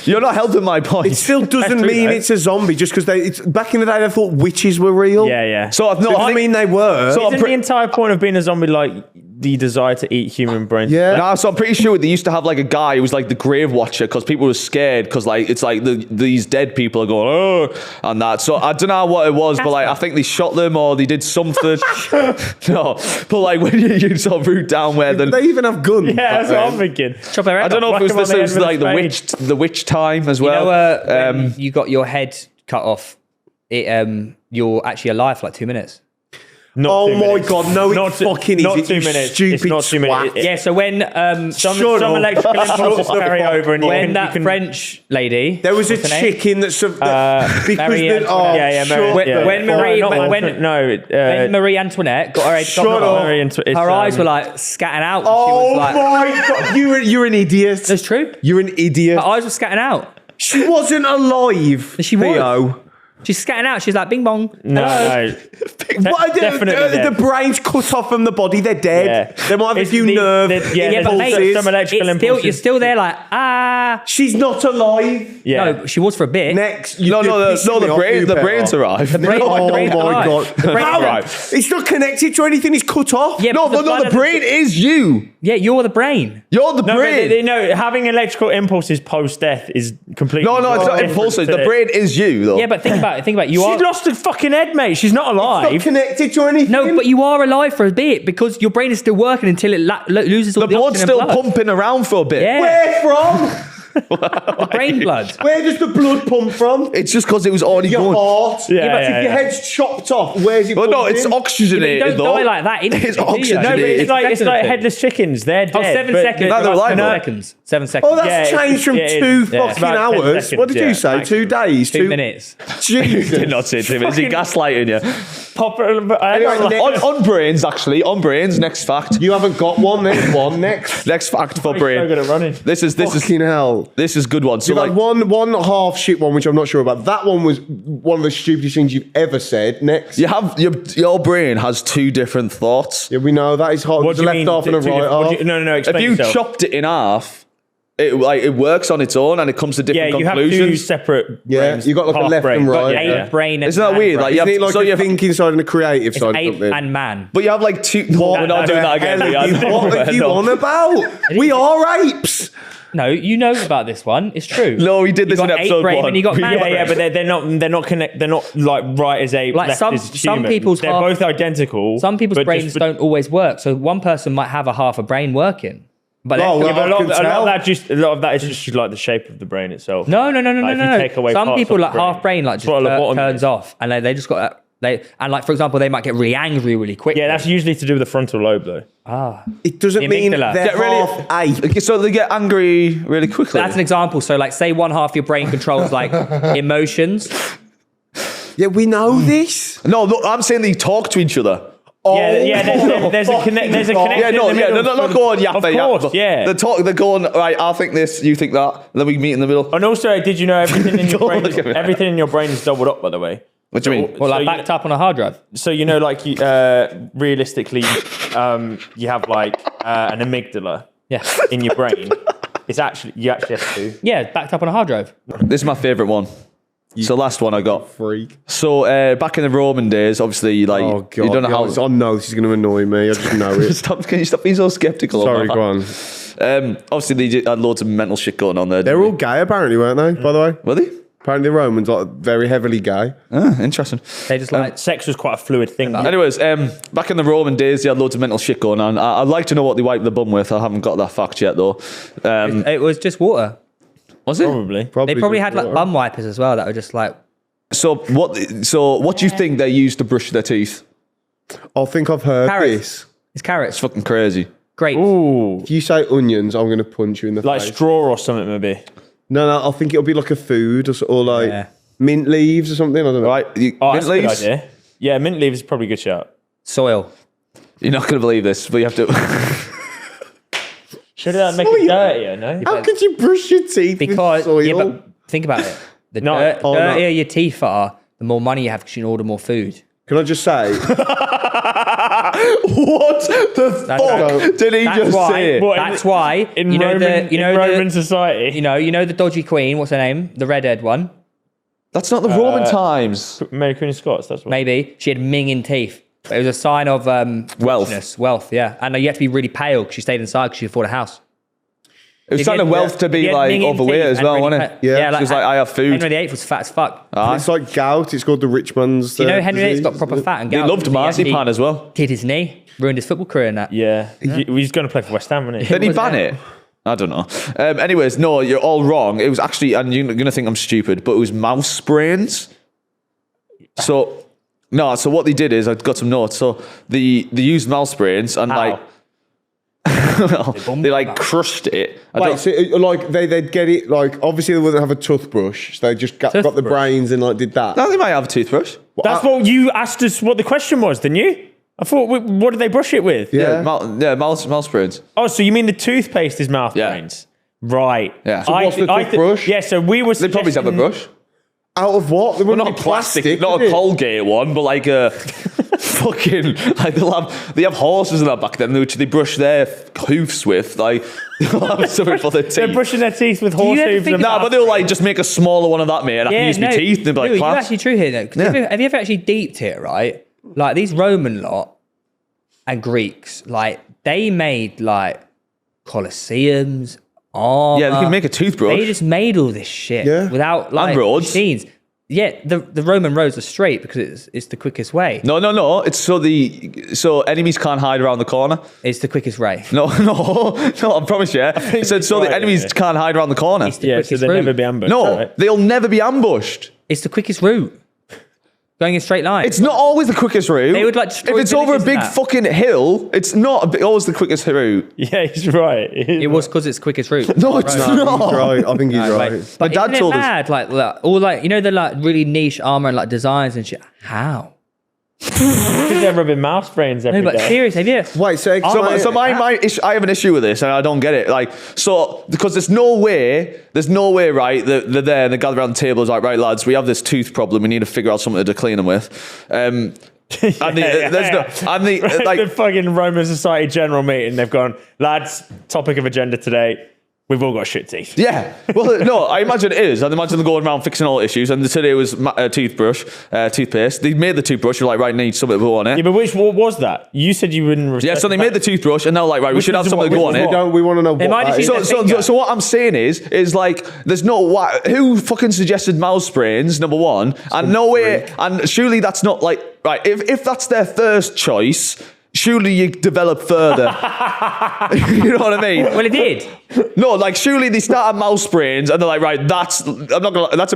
You're not helping my point. It still doesn't true, mean though. it's a zombie just because it's back in the day they thought witches were real. yeah. So I've not. I mean they were. So Isn't the entire point of being a zombie like the desire to eat human brains? Yeah. No, so I'm pretty sure they used to have like a guy who was like the grave watcher because people were scared because like it's like these dead people are going oh and that. So I don't know what it was, but like I think they shot them or they did something. No, but like when you sort of root down where Did they even have guns? Yeah, that's what I'm thinking. Chop their head I don't know off. if it was Whack 'em on this the was head like with a the witch time as You well. know, when you got your head cut off, you're actually alive for like 2 minutes. Not Oh 2 my minutes. God, no, Not it two- fucking not isn't, 2 you minutes. stupid It's not 2 minutes. swat. Yeah, so when Some Shut up. electrical impulses carry over, and when you that can, French lady, There was a what's her name? chicken that because Marie the, Antoinette. When Marie- when Marie Antoinette got her head Shut chopped up. off, her eyes were like scatting out. And Oh she was like, my God, you're an idiot. that's true. You're an idiot. Her eyes were scatting out. She wasn't alive. She was. Theo. She's scatting out. She's like, bing bong. No. What are Definitely the dead. brain's cut off from the body? They're dead. Yeah. They might have a It's few the- nerve the- yeah, Yeah, but there's mate, some electrical it's still, impulses. you're still there like, ah. She's not alive. Yeah. No, she was for a bit. Next, No, the brains arrive. The brain, Oh the brain's my alive. God. The brain- How? Right. It's not connected to anything. It's cut off. Yeah, No, but but no, the brain is you. Yeah, you're the brain. You're the No, brain. but having electrical impulses post-death is completely... No, it's not different impulsive. to The brain is you, though. Yeah, but think about it. You She's are lost her fucking head, mate. She's not alive. Not connected to anything. no, but you are alive for a bit because your brain is still working until it loses all the the blood's oxygen still and blood. pumping around for a bit. Yeah, Where from? the brain blood. Where does the blood pump from? It's just because it was already Your going. heart. Yeah, but yeah, if your yeah. head's chopped off, where's it Well, no, pumping? it's You oxygenated, don't though. die like that. It's instantly, do you? oxygenated. No, but it's like Definitely. headless chickens. They're dead. Oh, 7 but- seconds. No, they're alive, though. 7 seconds. 7 seconds. Oh, that's Yeah, changed from it is. 2 Yeah. fucking It's about 10 hours. seconds, What did you yeah. say? 2 days? 2 minutes. Jesus. Did not say 2 minutes. Is he gaslighting you? On brains, actually. On brains, next fact. You haven't got one. There's one next. Next fact for So brain. good at running. This is Fucking hell. this is good one. So You've like had one half shit one, which I'm not sure about. That one was one of the stupidest things you've ever said. Next. you have your brain has 2 different thoughts. Yeah, we know that is hard. What There's do a you left mean? half and a Two right different- half. No. If Explain you yourself. chopped it in half, it works on its own and it comes to different Yeah, you have conclusions. 2 separate Yeah, brains. you got like a half left brain. and right. Yeah, Ape brain and Isn't that man weird? brain. Like, you Isn't have, it like so a you have, thinking side and a creative It's side of ape something? and man. but you have like 2. No, we're not doing that again. What are you on about? We are apes. No, you know about this one. It's true. No, we did You this in got ape episode brain 1. and you got man Yeah, brain. but they're not connect. They're not like right as ape, Like left some- as some human. people's they're half- both identical. Some people's but brains just- don't always work. So one person might have a half a brain working. But Oh, then- well, But a lot I can of tell. that is just like the shape of the brain itself. no. Like, if you take away Some parts people of the like half brain like just That's what a lobotomy turns is. off, and they just got and like for example, they might get really angry really quick. Yeah, that's usually to do with the frontal lobe, though. It doesn't The mean amygdala. they're Get really- half ape. Okay, so they get angry really quickly. That's an example. So like, say one half of your brain controls like emotions. Yeah, we know this. no, I'm saying they talk to each other. Yeah, there's a connection. Yeah, no, in the yeah, middle they're not going yapper. Of course, yeah. They're going, right, I think this, you think that, and then we meet in the middle. And also, did you know everything in your Don't brain? look at me. Everything in your brain is doubled up, by the way. What do you mean? Or like So you backed up on a hard drive. So you know, like realistically, you have like an amygdala Yeah. in your brain. You actually have to. Yeah, backed up on a hard drive. This is my favourite one. It's the last one I got. Freak. So back in the Roman days, obviously, like, Oh, God. you don't know how... I know this is going to annoy me. I just know it. Can you stop being so sceptical? Sorry, about go that? on. Obviously, they had loads of mental shit going on there. They're all gay, apparently, weren't they, by the way? Were they? Apparently, the Romans are very heavily gay. Ah, interesting. They just like Sex was quite a fluid thing. Anyways, back in the Roman days, they had loads of mental shit going on. I'd like to know what they wiped the bum with. I haven't got that fact yet, though. it was just water. Was it? Probably. They probably had like bum wipers as well that were just like So what do you think they used to brush their teeth? I think I've heard Carrots. this. It's carrots. It's fucking crazy. Great. Ooh, If you say onions, I'm going to punch you in the like face. straw or something maybe. No, I think it'll be like a food or like Yeah. mint leaves or something. I don't know. Right? Oh, Mint that's a good leaves? idea. Yeah, mint leaves is probably a good shout. Soil. You're not going to believe this, but you have to. Should that make it dirtier? No. How could you brush your teeth Because, with soil? yeah, but think about it. The No, dirtier your teeth are, the more money you have because you can order more food. Can I just say? What the fuck did he just say? What, That's why in you know Roman, the Roman society. you know the dodgy queen. What's her name? The redhead one. That's not the Roman times. Mary Queen of Scots. That's what. Maybe she had minging teeth. But it was a sign of Wealth. richness, wealth. Yeah, and you had to be really pale because she stayed inside because she could afford a house. It was If sign you of had- wealth to if be you had like minging overweight teeth as and well, really wasn't it? fat- Yeah, She was like, I have food. Henry VIII was fat as fuck. It's like gout. It's called the rich man's. You know Henry VIII's got disease, proper isn't it? fat and They gout. loved He actually marzipan as well. Did his knee, ruined his football career in that. Yeah. He was going to play for West Ham, wasn't he? Did he was ban it? it? I don't know. Anyways, no, you're all wrong. It was actually, and you're going to think I'm stupid, but it was mouse brains. So what they did is, I've got some notes. So they used mouse brains and How? they like crushed it. Wait, so like they'd get it like obviously they wouldn't have a toothbrush, so they just got the Toothbrush? brains and like did that. No, they might have a toothbrush. That's what you asked us what the question was, didn't you? I thought, what did they brush it with? Yeah. Mouse brains. Oh, so you mean the toothpaste is mouth Yeah. brains? Right. Yeah. So what's the toothbrush? Yeah, so we were They probably have a brush. Out of what? They Well, wouldn't not be plastic, not would a it? Colgate one, but like a fucking like they have horses in that back then, which they brush their hoofs with. Like they'll have something for their teeth. They're brushing their teeth with horse you ever hooves. think and about- Nah, but they'll like just make a smaller one of that, mate, and I can use my teeth and be like, Louis, you're class. actually true here, though. 'Cause have you ever actually deeped it, right? Like these Roman lot and Greeks, like they made like Colosseums, armor. Yeah, they can make a toothbrush. They just made all this shit Yeah. without like roads. machines. Yeah, the Roman roads are straight because it's the quickest way. No. It's so enemies can't hide around the corner. It's the quickest way. No. I promise you. It said so the right, enemies yeah. can't hide around the corner. It's the Yeah, so quickest they'll route. never be ambushed. No, right? they'll never be ambushed. It's the quickest route. Going in a straight line. It's not always the quickest route. They would, like, destroy if it's over a villages big and that. fucking hill, it's not always the quickest route. Yeah, he's right. It was because it's the quickest route. No, it's No, not. he's right. I think he's right. But My dad isn't told it us. mad? Like all like you know the like really niche armor and like designs and shit. How? Because they're rubbing mouse brains every No, but day. seriously, have you? Wait, so My issue, I have an issue with this, and I don't get it. Like, so because there's no way, right? That they're there and they gather around the table. It's like, right, lads, we have this tooth problem. We need to figure out something to clean them with. And the fucking Roman Society general meeting, they've gone, lads, topic of agenda today, we've all got shit teeth. yeah. Well, no, I imagine it is. I imagine they're going around fixing all issues. And today was toothpaste. They made the toothbrush. You're like, right, need something to go on it. Yeah, but what was that? You said you wouldn't. Yeah, so they made the toothbrush, and now like, right, we Which should have is something to what- go on which it. We want to know what might that have is. been- So what I'm saying is like, there's who fucking suggested mouse brains, number one, and no way, and surely that's not like, right, if that's their first choice, surely you develop further. You know what I mean? Well, it did. No, like surely they start at mouse brains and they're like, right, that's a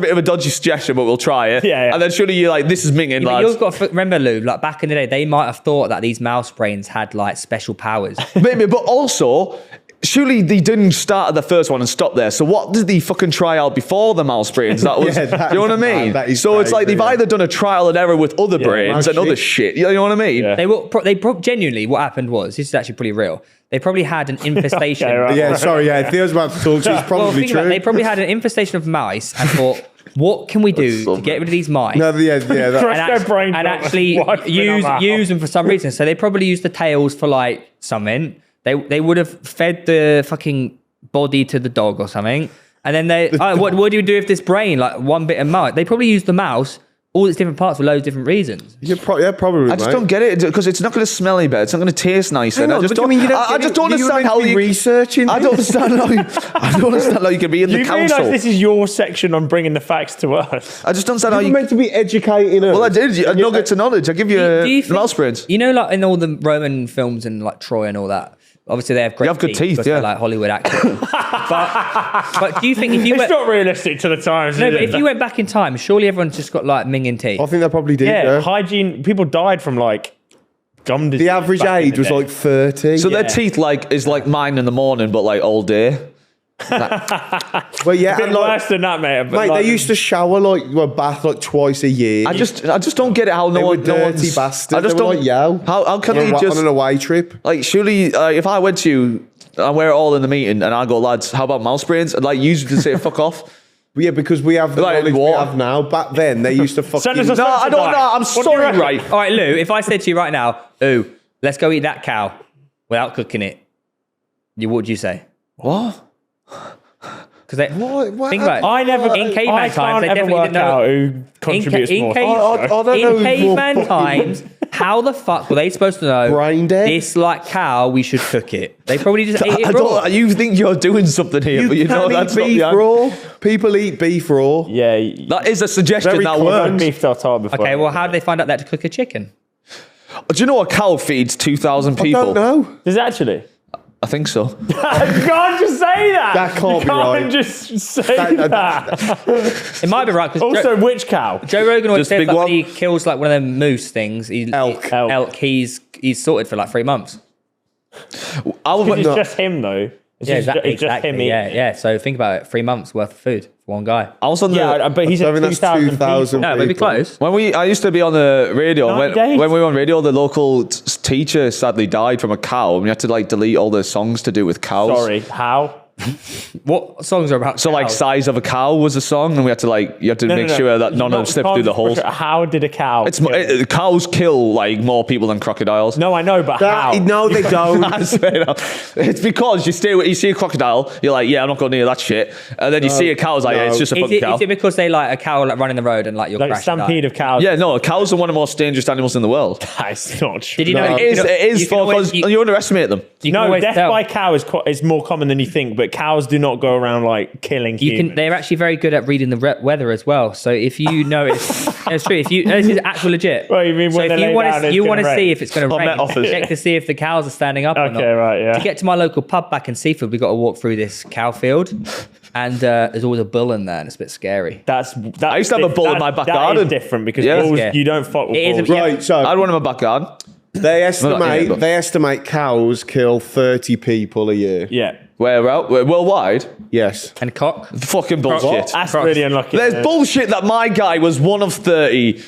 bit of a dodgy suggestion, but we'll try it. Yeah. And then surely you're like, this is minging, But lads. you've got to remember, Lou. Like back in the day, they might have thought that these mouse brains had like special powers. Maybe, but also, surely they didn't start at the first one and stop there. So what did they fucking try out before the mouse brains? That was, Yeah, that you know what I is mean? mad. That is So it's like crazy, they've yeah. either done a trial and error with other brains mouse and other shit. shit. You know what I mean? Yeah. Genuinely, what happened was, this is actually pretty real. They probably had an infestation. Okay, right. Yeah, sorry, yeah. Theo's about to talk, so it's Well, probably think about it, true. they probably had an infestation of mice and thought, what can we do to get rid of these mice? No, yeah, that, Crush their brains and out actually and wipe them out. use them for some reason. So they probably used the tails for like something. They would have fed the fucking body to the dog or something. And then what do you do with this brain? Like one bit of mouse. They probably used the mouse, all its different parts for loads of different reasons. yeah, probably. I just don't get it because it's not going to smell any better. It's not going to taste nicer. Hang on, I just but don't. you mean you I just don't understand how you researching. I don't understand how you. I don't understand how you can be in the You council. realise this is your section on bringing the facts to us. I just don't understand how You're you. meant to be educating us. Well, I did. Nuggets of knowledge. I give you mouse brains. You know, like in all the Roman films and like Troy and all that. Obviously, they have great. They have good teeth, because yeah. they're like Hollywood actors. but do you think if you It's went, not realistic to the times. no, is but it? if you went back in time, surely everyone's just got like minging teeth. I think they probably did. yeah, Yeah. hygiene. People died from like gum disease. The average back in age the was day. like 30. So their teeth is like mine in the morning, but like all day. Well, yeah, a bit and like, worse than that, mate. But mate, like, they used to shower bath like twice a year. I just don't get it how They no were one, dirty bastards. I just They were don't. like, yo. How can on, they just on an away trip? like surely if I went to you, I wear it all in the meeting, and I go, lads, how about mouse brains? And like you used to say, fuck off. Yeah, because we have the Like, knowledge we what? have now. Back then, they used to fucking... Send us a No, I don't know. I'm What do you sorry, reckon? right? All right, Lou, if I said to you right now, ooh, let's go eat that cow without cooking it, what would you say? What? Because What? think about it. I never. In caveman I times, can't they ever definitely work didn't know. out who contributes more. I don't know In who's more caveman fucking- times, how the fuck were they supposed to know Brain dead? this like cow, we should cook it? They probably just ate I it raw. don't. You think you're doing something here, but you know can't that's eat not beef the raw. People eat beef raw. Yeah, That is a suggestion Very that common. I've works. beef tartare before. Okay, well, how did they find out that to cook a chicken? Do you know a cow feeds 2,000 I people? don't know. Does it actually? I think so. You can't just say that. That can't you be right. can't just say that. It might be right because Also, which cow? Joe Rogan always Just says big like, one? when he kills like one of them moose things, Elk. he's sorted for like 3 months. I would It's no. just him though. It's Yeah, just, exactly. it's just him. Yeah. So think about it: 3 months worth of food for one guy. I was on the. Yeah, but he's I at mean, that's 2,000 2,000. people. No, maybe people. close. I used to be on the radio. 90 When days? we were on radio, the local teacher sadly died from a cow, and we had to like delete all the songs to do with cows. Sorry, how? What songs are about? So like cows? size of a cow was a song, and we had to make sure that none of them slipped through the holes. How did a cow? Cows kill like more people than crocodiles. No, I know, but how? No, they don't. I swear to- it's because you see a crocodile, you're like, yeah, I'm not going near that shit, and then you see a cow, it's like, yeah, it's just a Is fucking it, cow. is it because they like a cow like running the road and like you're Like crashing? stampede of cows. Yeah, no, cows are one of the most dangerous animals in the world. That's not true. Did you know? No. It is you can because always- you underestimate them. you can No, always death tell. by cow is more common than you think, but cows do not go around like killing You humans. can. They're actually very good at reading the weather as well. So if you notice, it's true. If you this is actual legit. Well, you mean so when if they you lay want down, to, it's you gonna want to rain? see if it's going to Met rain. offers. Check to see if the cows are standing up or Okay, not. right, yeah. To get to my local pub back in Seaford, we got to walk through this cow field, and there's always a bull in there, and it's a bit scary. That's I used to have a bull in my back That garden. is different because Yeah. bulls, Yeah. you don't fuck with It is a- bulls. yeah. Right, so I had one in my backyard. they Well, yeah, but- estimate cows kill 30 people a year. Yeah. Where worldwide? Yes. And cock. Fucking bullshit. That's Crocs. really unlucky. There's bullshit that my guy was one of 30.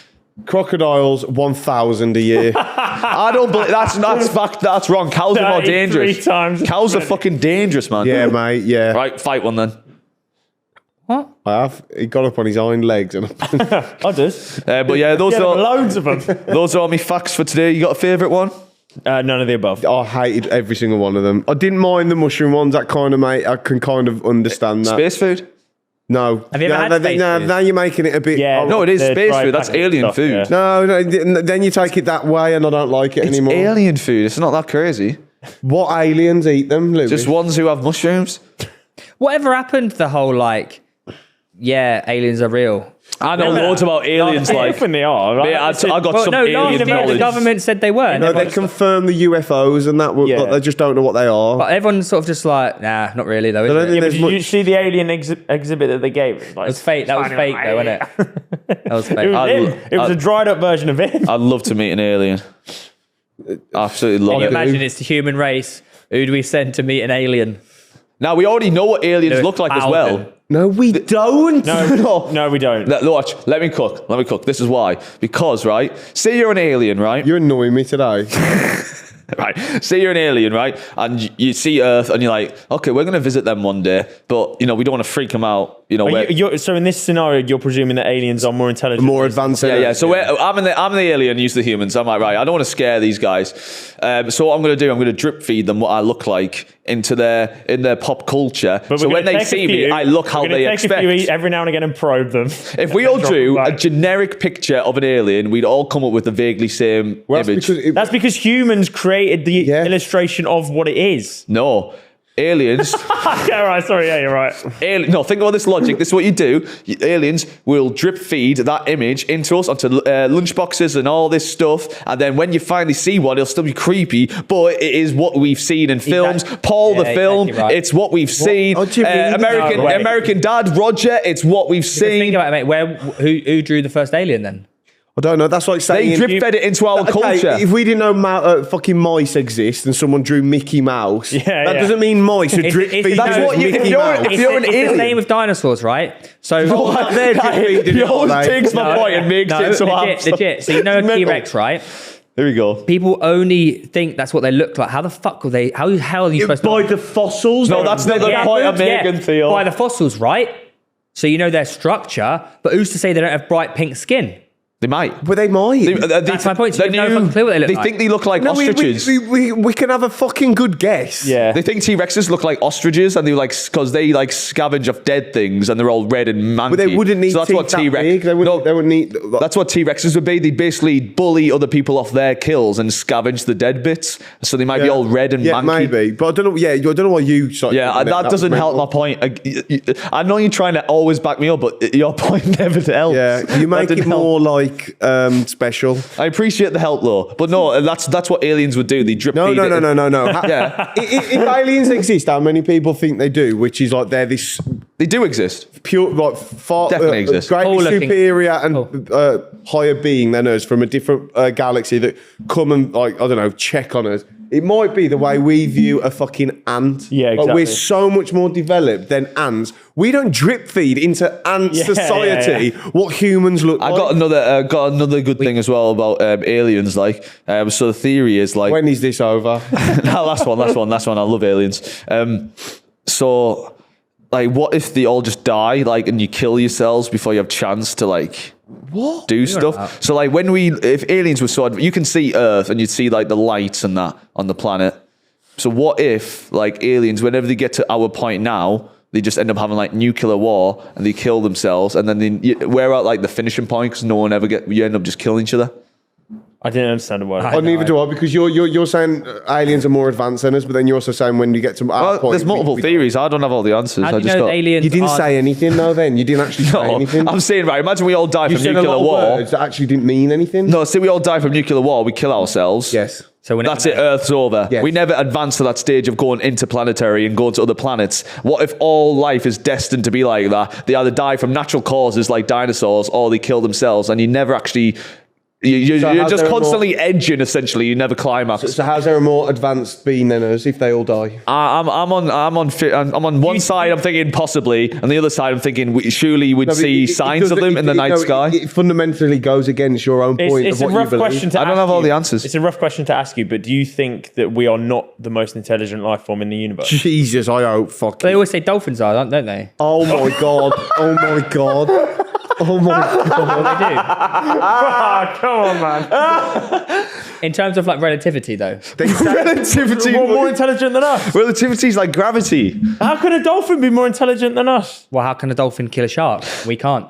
Crocodiles, 1,000 a year. I don't believe that's fact. That's wrong. Cows are more 33 dangerous. times. Cows are fucking dangerous, man. Yeah, mate, yeah. Right, fight one then. What? I have. He got up on his hind legs and I do. But yeah, those Yeah, there were are loads of them. those are all my facts for today. You got a favourite one? None of the above. I hated every single one of them. I didn't mind the mushroom ones. That kind of mate, I can kind of understand that. Space food? No. Have you ever had space food? Now you're making it a bit. Yeah. No, it is The space dry food. That's packet alien stuff, food. yeah. No, then you take it that way, and I don't like it It's anymore. alien food. It's not that crazy. What aliens eat them, Louis? Just ones who have mushrooms. Whatever happened to the whole like, yeah, aliens are real? I know loads about aliens. Like, Often they are. Right? yeah, I got Well, some no, last alien year the knowledge. government said they were. No, they confirm the UFOs and that. Yeah. But they just don't know what they are. But everyone's sort of just like, nah, not really though. Is I don't it? think Yeah, but there's did you much- see the alien exhibit that they gave? It It was fake. That was fake though, wasn't it? That was fake. It was a dried up version of it. I'd love to meet an alien. Absolutely love Can you it. imagine it's the human race? Who do we send to meet an alien? Now we already know what aliens Do it. look like as Falcon. well. No, we don't. No, we don't. Watch. Let me cook. This is why. Because right. Say you're an alien, right? You're annoying me today. Right. Say you're an alien, right? And you see Earth, and you're like, okay, we're going to visit them one day, but we don't want to freak them out. So in this scenario, you're presuming that aliens are more intelligent. More advanced. Yeah. So I'm the alien, use the humans. I'm like, right, I don't want to scare these guys. So what I'm going to do, I'm going to drip feed them what I look like in their pop culture. But So we're when gonna they take a see me, few, I look how we're gonna they take expect. a few every now and again and probe them. If we all Drop drew them a back. generic picture of an alien, we'd all come up with the vaguely same Well, image. That's because humans created the Yeah. illustration of what it is. No. Aliens. Okay, right. Sorry, yeah, you're right. No, think about this logic. This is what you do. Aliens will drip feed that image into us onto lunchboxes and all this stuff. And then when you finally see one, it'll still be creepy, but it is what we've seen in films. Paul, the Yeah, film, exactly right. it's what we've seen. Oh, do you mean? No way. American Dad, Roger, it's what we've Think seen. about it, mate. Who drew the first alien then? I don't know. That's like saying They drip fed it into our culture. If we didn't know fucking mice exist and someone drew Mickey Mouse, that doesn't mean mice are drip feeding. That's what you. If you're an it's alien, the same with dinosaurs, right? So they're drip feeding. he always takes my point and makes it so legit. So you know a T-Rex, right? There we go. People only think that's what they look like. How the fuck will they? How the hell are you supposed to? By the fossils? No, that's not the point I'm making, Theo. By the fossils, right? So you know their structure, but who's to say they don't have bright pink skin? They might. Well, they might. That's my point. So you have no fucking clue what they look like. They think they look like ostriches. We can have a fucking good guess. Yeah. They think T-Rexes look like ostriches, and they like because they like scavenge off dead things, and they're all red and manky. But they wouldn't need so that's teeth what that T-Rex. big. They wouldn't need. That's what T-Rexes would be. They basically bully other people off their kills and scavenge the dead bits. So they might be all red and manky. Maybe. But I don't know. Yeah, I don't know why you. Yeah, that doesn't help my point. I know you're trying to always back me up, but your point never helps. Yeah, you make it more like special. I appreciate the help though, but no, that's what aliens would do. They drip feed No. it. Yeah. If aliens exist, how many people think they do? Which is like they're this They do exist. pure, like far, Definitely exist. greatly superior and higher being than us from a different galaxy that come and like I don't know check on us. It might be the way we view a fucking ant. Yeah, Like, exactly. we're so much more developed than ants. We don't drip feed into ant society what humans look like. I got another good thing as well about aliens. Like, so the theory is like When is this over? no, last one. I love aliens. So, like, what if they all just die, like, and you kill yourselves before you have chance to like do stuff? So, like, if aliens were so, you can see Earth and you'd see like the lights and that on the planet. So, what if like aliens, whenever they get to our point now, they just end up having like nuclear war and they kill themselves, and then we're at like the finishing point because no one ever you end up just killing each other. I didn't understand the word. Neither do I, because you're saying aliens are more advanced than us, but then you're also saying when you get to our point, There's multiple theories. I don't have all the answers. How do I you just know got. aliens? You didn't aren't- say anything, though. Then you didn't actually say anything. I'm saying, right, imagine we all die You from said a nuclear lot of war. words that actually didn't mean anything. No, say we all die from nuclear war, we kill ourselves. Yes. So we're That's it, Earth's over. Yes. We never advance to that stage of going interplanetary and going to other planets. What if all life is destined to be like that? They either die from natural causes like dinosaurs or they kill themselves, and you never actually... You're how's just there constantly edging, essentially. You never climax. So how's there a more advanced being than us if they all die? I'm on one side. I'm thinking possibly, and the other side I'm thinking surely we'd see signs of them in the night sky. It fundamentally goes against your own point It's of a what you rough believe. question to ask I don't have all you. the answers. It's a rough question to ask you, but do you think that we are not the most intelligent life form in the universe? Jesus, I hope. Fuck. They always say dolphins are, don't they? Oh my god. Oh my god. Oh my god. They do. Ah, come on, man. In terms of like relativity, though. Relativity. We're more intelligent than us. Relativity is like gravity. How can a dolphin be more intelligent than us? Well, how can a dolphin kill a shark? We can't.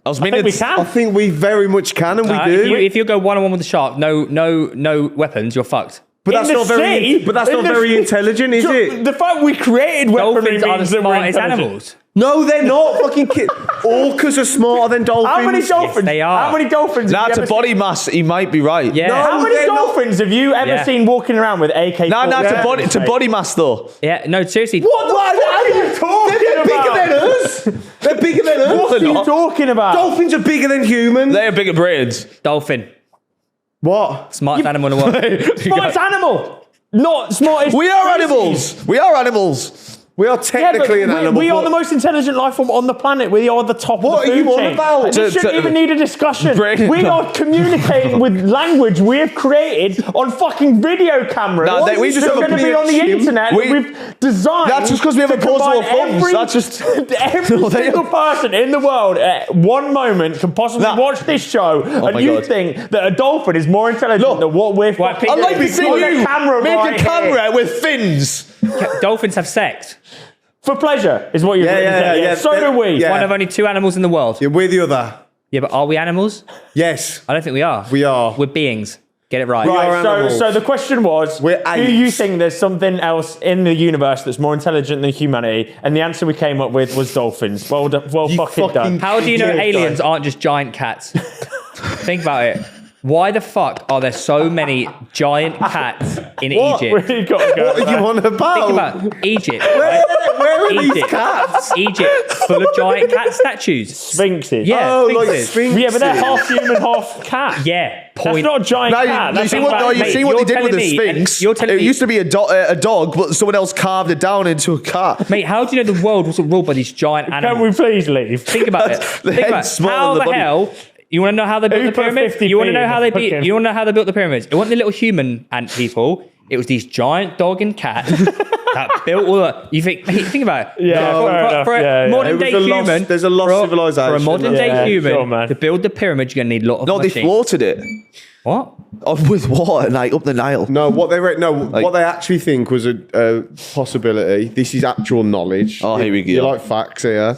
I was I meaning think we I can. think we very much can, and we do. If you go one-on-one with a shark, no weapons, you're fucked. But that's In the not very. sea? But that's In not the very sea? intelligent, is it? The fact we created weaponry Dolphins are the means that we're smartest intelligent. animals. No, they're not. Fucking kid. Orcas are smarter than dolphins. How many dolphins? they are. How many dolphins? Nah, have you to ever body seen? mass, he might be right. Yeah. No. How many they're not. dolphins have you ever Yeah. seen walking around with AK? Nah, to body mass though. Yeah. No, seriously. What are you talking They're bigger about? than us. They're bigger than us. What are you not. talking about? Dolphins are bigger than humans. They have bigger brains. Dolphin. What? Smartest animal in the world. Smartest animal, not smartest. We are species. animals. We are animals. We are Yeah, but technically an animal. we are but- the most intelligent life form on the planet. We are the top What of the are you food on chain. about? And this shouldn't even need a discussion. We are communicating with language we have created on fucking video cameras. Nah, we just They're have a going to be on the chimp. internet. We- We've designed. That's just 'cause we have to opposable combine thumbs. That's just- every No, they- single person in the world at one moment can possibly Nah. watch this show, and my you God. think that a dolphin is more intelligent than what we're fucking I'd I'd like to see Got a you camera make right a camera here. with fins. Dolphins have sex. For pleasure, is what you're Yeah. So do we. Yeah. One of only two animals in the world. Yeah, we're the other. Yeah, but are we animals? Yes, I don't think we are. we are. We're beings. Get it right. are Right, animals. so the question was, We're do you apes. think there's something else in the universe that's more intelligent than humanity? And the answer we came up with was dolphins. Well You fucking done. fucking- How do you know Yeah, aliens guys. aren't just giant cats? Think about it. Why the fuck are there so many giant cats in What? Egypt? Really got to go. What are you on about? Think about Egypt. Right? Where are these Egypt. cats? Egypt, full of giant cat statues. Sphinxes. Yeah, Oh, like sphinxes. sphinxes. Yeah, but they're half human, half cat. Yeah, That's not a giant Now, cat. you That's see in what, fact- no, you mate, see what they you're did with the telling me- and Sphinx? you're telling It me- used to be a dog, but someone else carved it down into a cat. Mate, how do you know the world wasn't ruled by these giant animals? Can we please leave? Think about it. The Think about head's it. smaller How than the the body. hell? You want to know how they built Who the put pyramid? 50p You want to know how they in the beat? fucking- You want to know how they built the pyramids? It wasn't the little human ant people. It was these giant dog and cat that built all that. You think about it. Yeah, for, fair enough. for a Yeah, yeah. modern It was day a lost- human. there's a lost for civilization. For a modern Yeah, day human sure, man. to build the pyramid, you're gonna need a lot of No, they machines. floated it. What? With water, like up the Nile. No, what they actually think was a possibility. This is actual knowledge. Oh, here we go. You like facts here.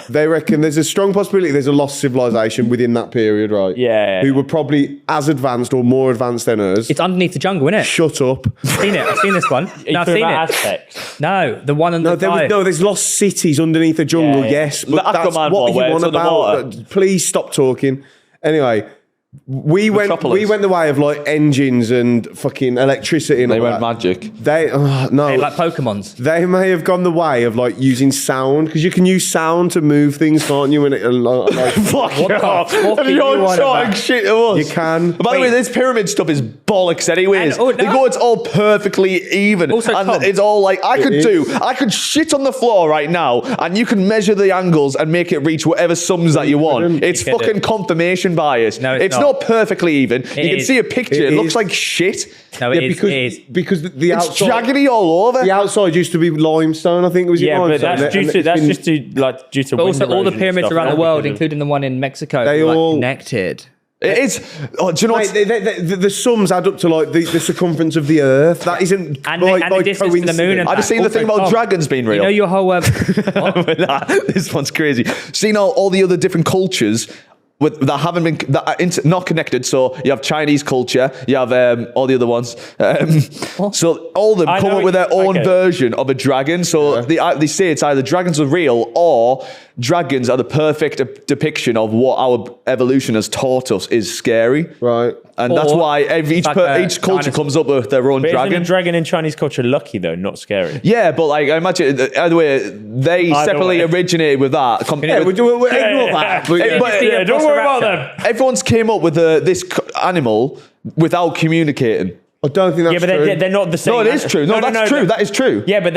They reckon there's a strong possibility there's a lost civilization within that period, right? Yeah. Who were probably as advanced or more advanced than us. It's underneath the jungle, isn't it? Shut up. I've seen it. I've seen this one. You No, I've talking seen about it. Aztecs. No, the one on the There's lost cities underneath the jungle, Yeah, yeah. yes. But The that's Aquaman what one you where want it's about. underwater. Please stop talking. Anyway, we went Metropolis. the way of like engines and fucking electricity and They all went that. magic. No. like Pokemons. They may have gone the way of like using sound because you can use sound to move things, can't you? And like, Fuck What off. the fuck are you You're on talking about? shit to us. you can. By the way, this pyramid stuff is bollocks anyways. And- oh, They no. go, it's all perfectly even. Also, and Tom, it's all like, I is. could shit on the floor right now and you can measure the angles and make it reach whatever sums that you want. couldn't. It's You couldn't. fucking confirmation bias. No, it's it's not not. perfectly even. You can is. see a picture. It It looks is. like shit. No, it is. It is. because the It's outside, jaggedy all over. the outside used to be limestone. I think it was. Yeah, but limestone. that's And due to it's that's been- just due to But wind also, all the erosion and pyramids stuff, around the not world, because of- including the one in Mexico, They were, like, all- connected. It is. Oh, do you know Mate, what? the sums add up to like the circumference of the Earth. That isn't And by, the by distance to the moon and coincidence. Have you seen the thing about dragons being real? You know your whole This one's crazy. Seeing all the other different cultures that haven't been not connected. So you have Chinese culture, you have all the other ones. So all of them I come know up with their own okay. version of a dragon. So they say it's either dragons are real or dragons are the perfect depiction of what our evolution has taught us is scary. Right. And that's Or why each like a culture dinosaur. comes up with their own But isn't dragon. a dragon in Chinese culture lucky though, not scary? Yeah, but like I imagine either way, they Either separately way. originated with that. Yeah, we're ignore that. But, Hey, but- Yeah, don't worry about them. Everyone's came up with this animal without communicating. I don't think that's Yeah, but true. they're not the same. No, it is true. No, that's true. That is true. Yeah, but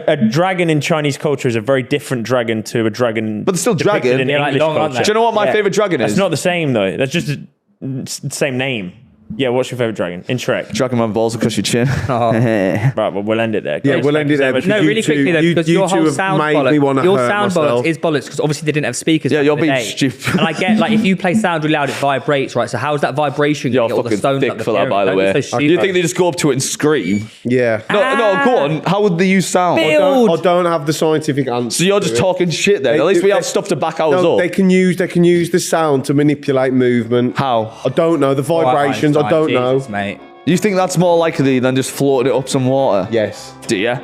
a dragon in Chinese culture is a very different dragon to a dragon. But it's still depicted dragon. in They're, like, English long, aren't culture. Do you know what my favorite dragon is? That's not the same though. That's just the same name. Yeah, what's your favorite dragon? In Shrek. Dragon man balls across your chin. Right, well, we'll end it there. Yeah, guys. we'll Thank end you it so there. much. because No, you really two- quickly though, you- because you your two whole have sound made me wanna bollocks, your hurt sound myself. bollocks is bollocks because obviously they didn't have speakers. Yeah, back you're in the being day. stupid. And I get like if you play sound really loud, it vibrates, right? So how's that vibration? You're gonna get all the fucking stones thick up the for that, by the pyramid? way. Don't be so Do you stupid. think they just go up to it and scream? Yeah. No, go on. How would they use sound? Bill. I don't have the scientific answer. So you're just to it. talking shit then. They At least do- we have they- stuff to back ours No, up. they can use the sound to manipulate movement. How? I don't know the vibrations. I don't Jesus, know. mate. You think that's more likely than just floating it up some water? Yes. Do you?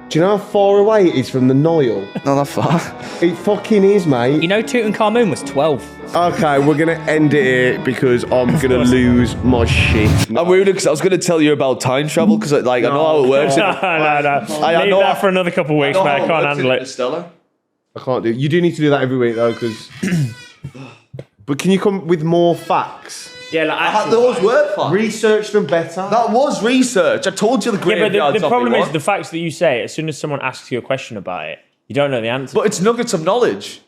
Do you know how far away it is from the Nile? Not that far. It fucking is, mate. You know Tutankhamun was 12. Okay, we're gonna end it here because I'm gonna lose my shit. I'm weird because I was going to tell you about time travel because like, I know how it works. No, no. I Leave know- that for another couple of weeks, mate. I can't handle it. I can't do it. You do need to do that every week though, because. But can you come with more facts? Yeah, like Those were fun. Research them better. That was research. I told you the Yeah, graveyard but the topic problem is one. the facts that you say, as soon as someone asks you a question about it, you don't know the answer. But it's nuggets of knowledge.